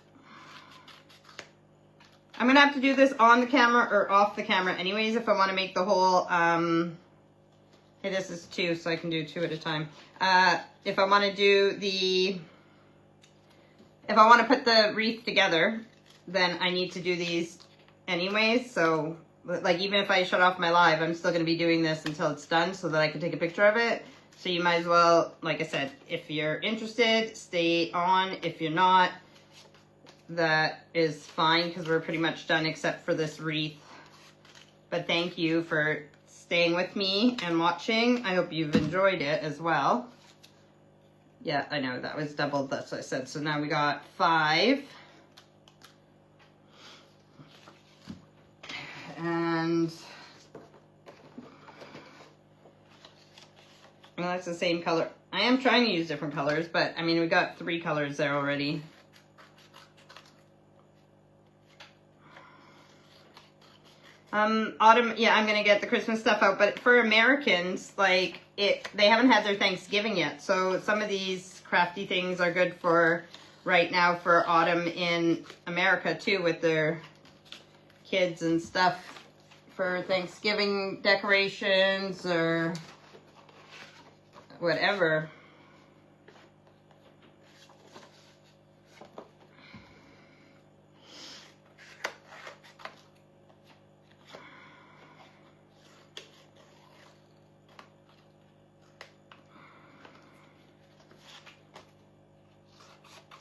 I'm going to have to do this on the camera or off the camera anyways if I want to make the whole, hey, this is 2, so I can do 2 at a time. If I want to do if I want to put the wreath together, then I need to do these anyways. So, like, even if I shut off my live, I'm still going to be doing this until it's done so that I can take a picture of it. So you might as well, like I said, if you're interested, stay on. If you're not, that is fine because we're pretty much done except for this wreath. But thank you for staying with me and watching. I hope you've enjoyed it as well. Yeah, I know that was doubled, that's what I said. So now we got 5. And well, that's the same color. I am trying to use different colors, but I mean, we got 3 colors there already. Autumn, yeah, I'm going to get the Christmas stuff out, but for Americans, like, they haven't had their Thanksgiving yet, so some of these crafty things are good for right now for autumn in America, too, with their kids and stuff for Thanksgiving decorations or whatever.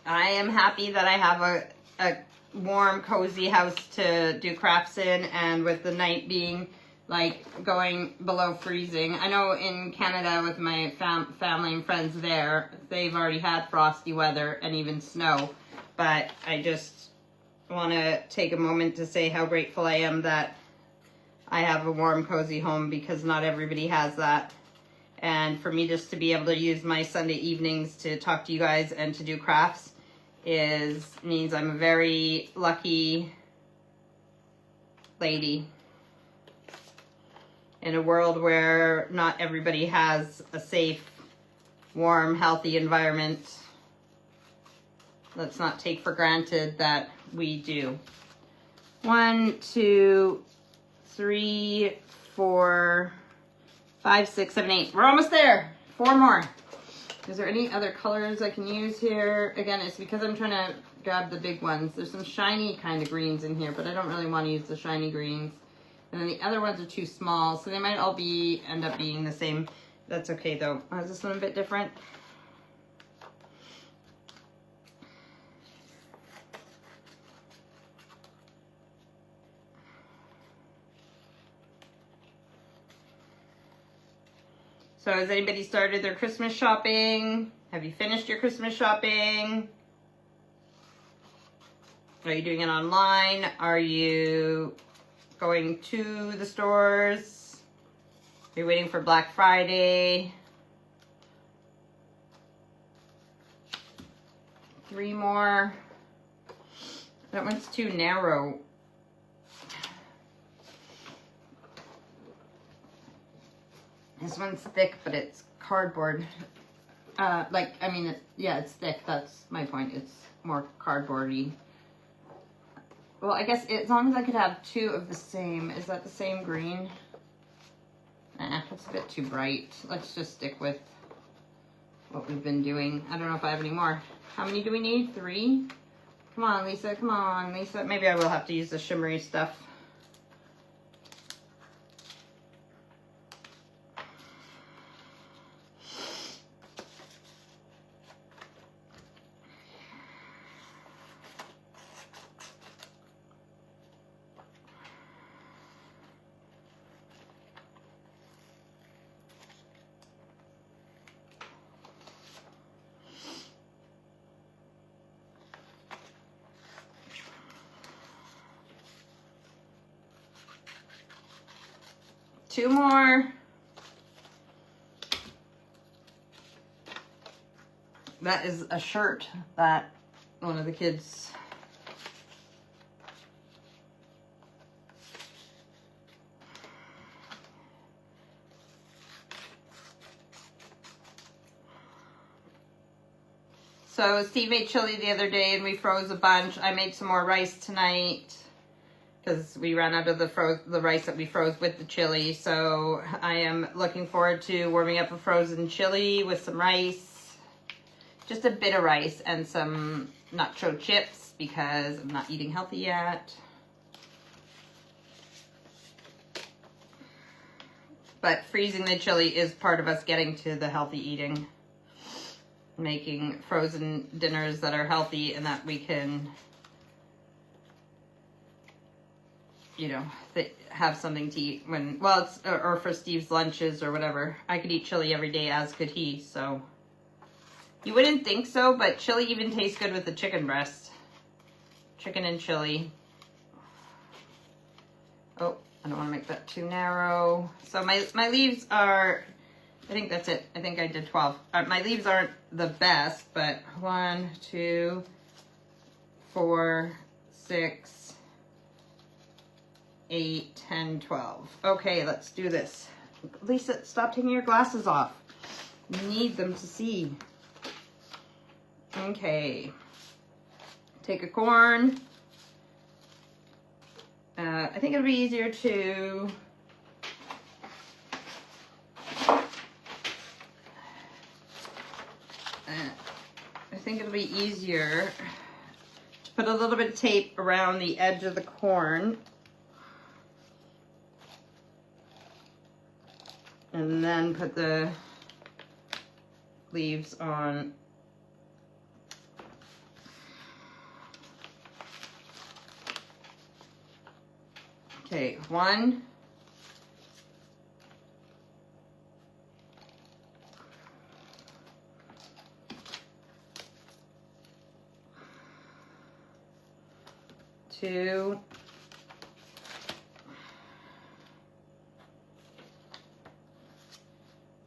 I am happy that I have a warm, cozy house to do crafts in, and with the night being like going below freezing. I know in Canada with my family and friends there, they've already had frosty weather and even snow, but I just want to take a moment to say how grateful I am that I have a warm, cozy home, because not everybody has that. And for me just to be able to use my Sunday evenings to talk to you guys and to do crafts means I'm a very lucky lady in a world where not everybody has a safe, warm, healthy environment. Let's not take for granted that we do. 1, 2, 3, 4, 5, 6, 7, 8. We're almost there. 4 more. Is there any other colors I can use here? Again, it's because I'm trying to grab the big ones. There's some shiny kind of greens in here, but I don't really want to use the shiny greens. And then the other ones are too small, so they might all end up being the same. That's okay though. Is this one a bit different? So has anybody started their Christmas shopping? Have you finished your Christmas shopping? Are you doing it online? Are you going to the stores? Are you waiting for Black Friday? 3 more. That one's too narrow. This one's thick, but it's cardboard. It's thick. That's my point. It's more cardboardy. Well, I guess as long as I could have 2 of the same. Is that the same green? Nah, that's a bit too bright. Let's just stick with what we've been doing. I don't know if I have any more. How many do we need? 3? Come on, Lisa. Come on, Lisa. Maybe I will have to use the shimmery stuff. Two more. That is a shirt that one of the kids So Steve made chili the other day and we froze a bunch. I made some more rice tonight because we ran out of the rice that we froze with the chili. So I am looking forward to warming up a frozen chili with some rice. Just a bit of rice and some nacho chips because I'm not eating healthy yet. But freezing the chili is part of us getting to the healthy eating. Making frozen dinners that are healthy and that we can, you know, have something to eat when, well, it's, or for Steve's lunches or whatever. I could eat chili every day, as could he, so. You wouldn't think so, but chili even tastes good with the chicken breast. Chicken and chili. Oh, I don't want to make that too narrow. So my leaves are, I think that's it. I think I did 12. My leaves aren't the best, but 1, 2, 4, 6, 8, 10, 12. Okay, let's do this. Lisa, stop taking your glasses off. You need them to see. Okay. Take a corn. I think it'll be easier to put a little bit of tape around the edge of the corn. And then put the leaves on. Okay, 1. 2.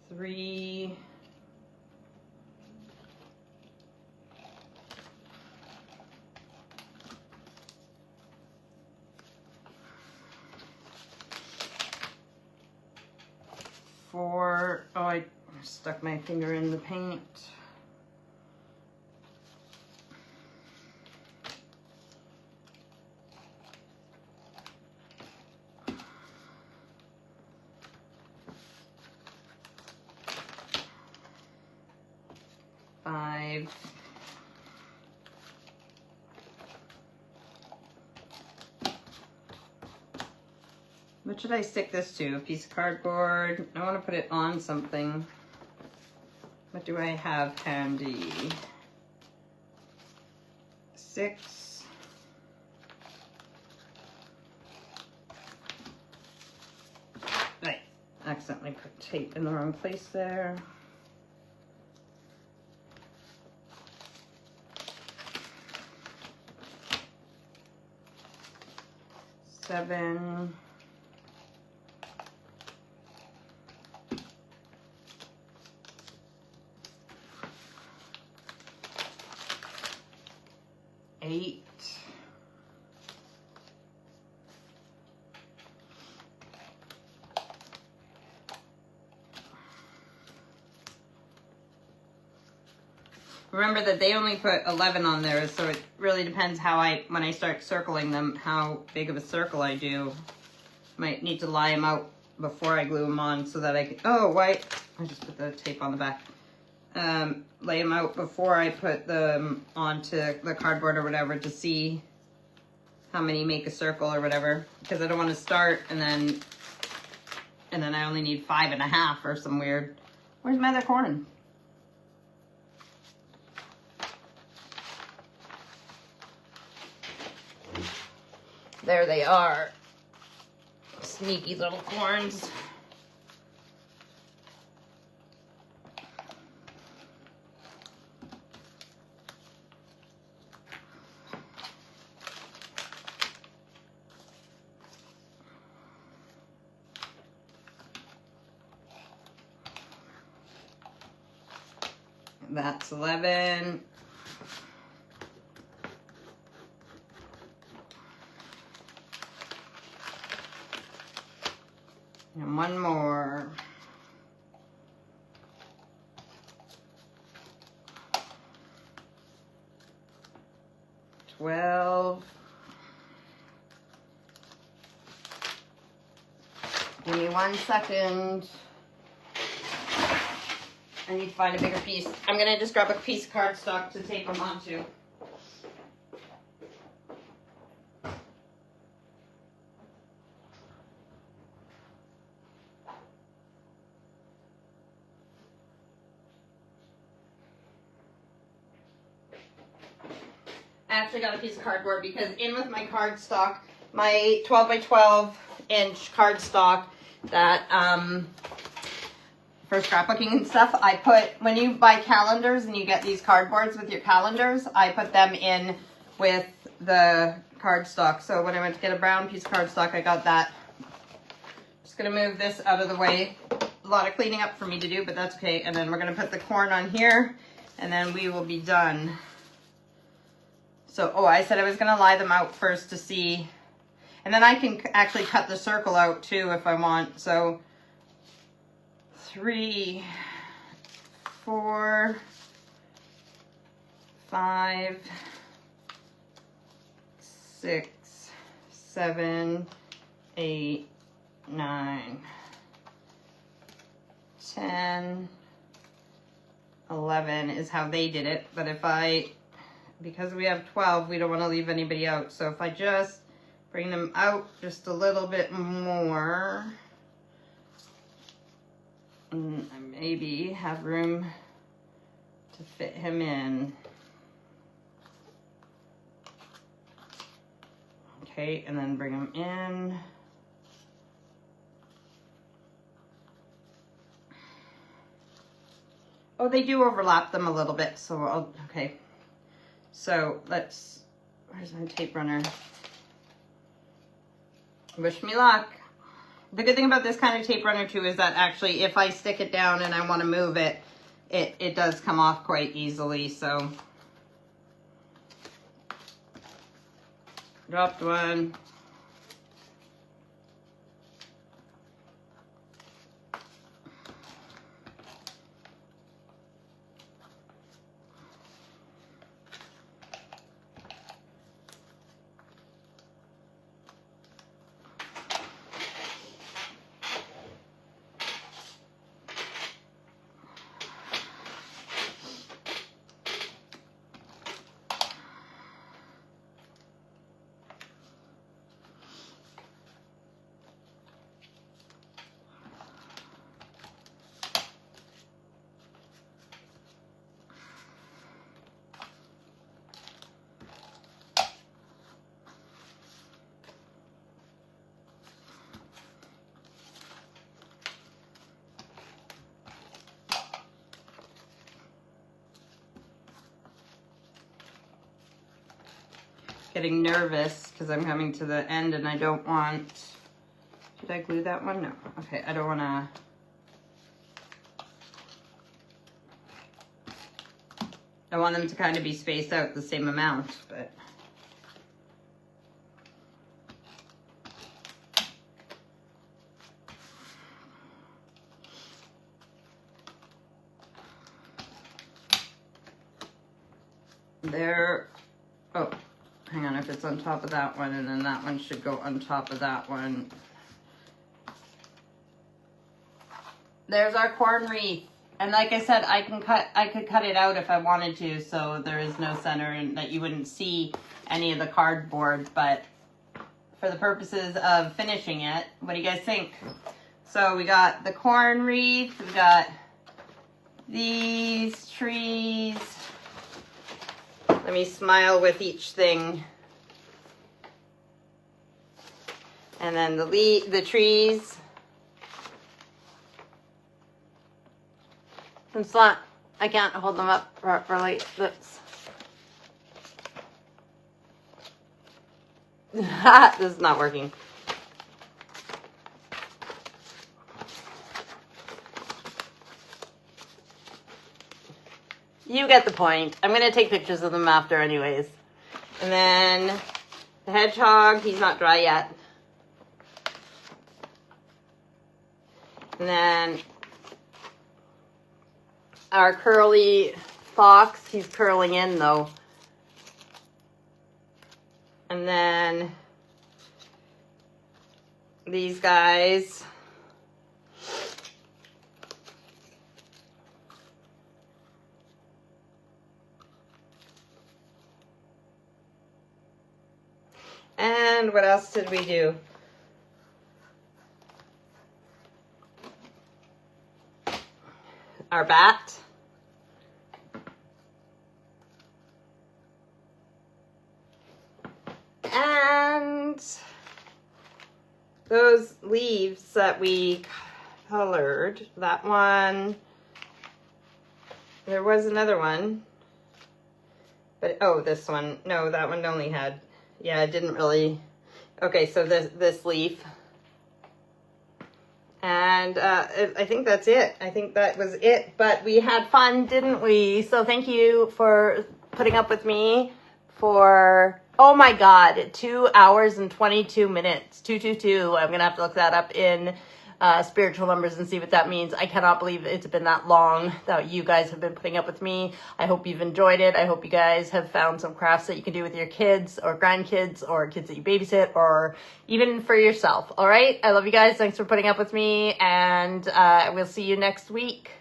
3, 4. Oh, I stuck my finger in the paint. 5. What should I stick this to? A piece of cardboard? I want to put it on something. What do I have handy? 6. I accidentally put tape in the wrong place there. 7. 8. 'Remember that they only put 11 on there, so it really depends how when I start circling them, how big of a circle I do. Might need to lie them out before I glue them on so that I can, oh, wait, I just put the tape on the back. Lay them out before I put them onto the cardboard or whatever to see how many make a circle or whatever, because I don't want to start and then I only need 5.5 or some weird. Where's my other corn? There they are. Sneaky little corns. That's 11. And one more. 12. Give me 1 second. I need to find a bigger piece. I'm gonna just grab a piece of cardstock to tape them onto. I actually got a piece of cardboard because in with my cardstock, my 12 by 12 inch cardstock that for scrapbooking and stuff, I put, when you buy calendars and you get these cardboards with your calendars, I put them in with the cardstock. So when I went to get a brown piece of cardstock, I got that. Just gonna move this out of the way. A lot of cleaning up for me to do, but that's okay. And then we're gonna put the corn on here and then we will be done. So, oh, I said I was gonna lie them out first to see, and then I can actually cut the circle out too if I want. So 3, 4, 5, 6, 7, 8, 9, 10, 11 is how they did it. But if because we have 12, we don't want to leave anybody out. So if I just bring them out just a little bit more, and I maybe have room to fit him in. Okay, and then bring him in. Oh, they do overlap them a little bit, so okay. So where's my tape runner? Wish me luck. The good thing about this kind of tape runner too is that actually if I stick it down and I want to move it, it does come off quite easily. So dropped one. Getting nervous because I'm coming to the end and I don't want, should I glue that one? No. Okay, I don't want to, I want them to kind of be spaced out the same amount, but. There, oh. Hang on, if it's on top of that one, and then that one should go on top of that one. There's our corn wreath. And like I said, I could cut it out if I wanted to, so there is no center and that you wouldn't see any of the cardboard. But for the purposes of finishing it, what do you guys think? So we got the corn wreath, we got these trees. Let me smile with each thing. And then the trees. It's not, I can't hold them up properly. Oops. This is not working. You get the point. I'm going to take pictures of them after anyways. And then the hedgehog, he's not dry yet. And then our curly fox, he's curling in though. And then these guys. And what else did we do? Our bat. And those leaves that we colored, that one, there was another one, but oh, this one, no, that one only had, yeah, it didn't really, okay, so this leaf, and I think that's it. I think that was it, but we had fun, didn't we? So thank you for putting up with me for, oh my God, 2 hours and 22 minutes, 222. I'm going to have to look that up in spiritual numbers and see what that means. I cannot believe it's been that long that you guys have been putting up with me. I hope you've enjoyed it. I hope you guys have found some crafts that you can do with your kids or grandkids or kids that you babysit or even for yourself. All right. I love you guys. Thanks for putting up with me, and we'll see you next week.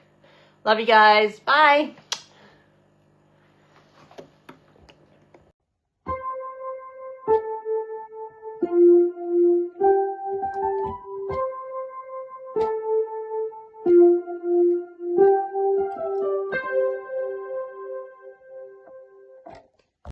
Love you guys. Bye.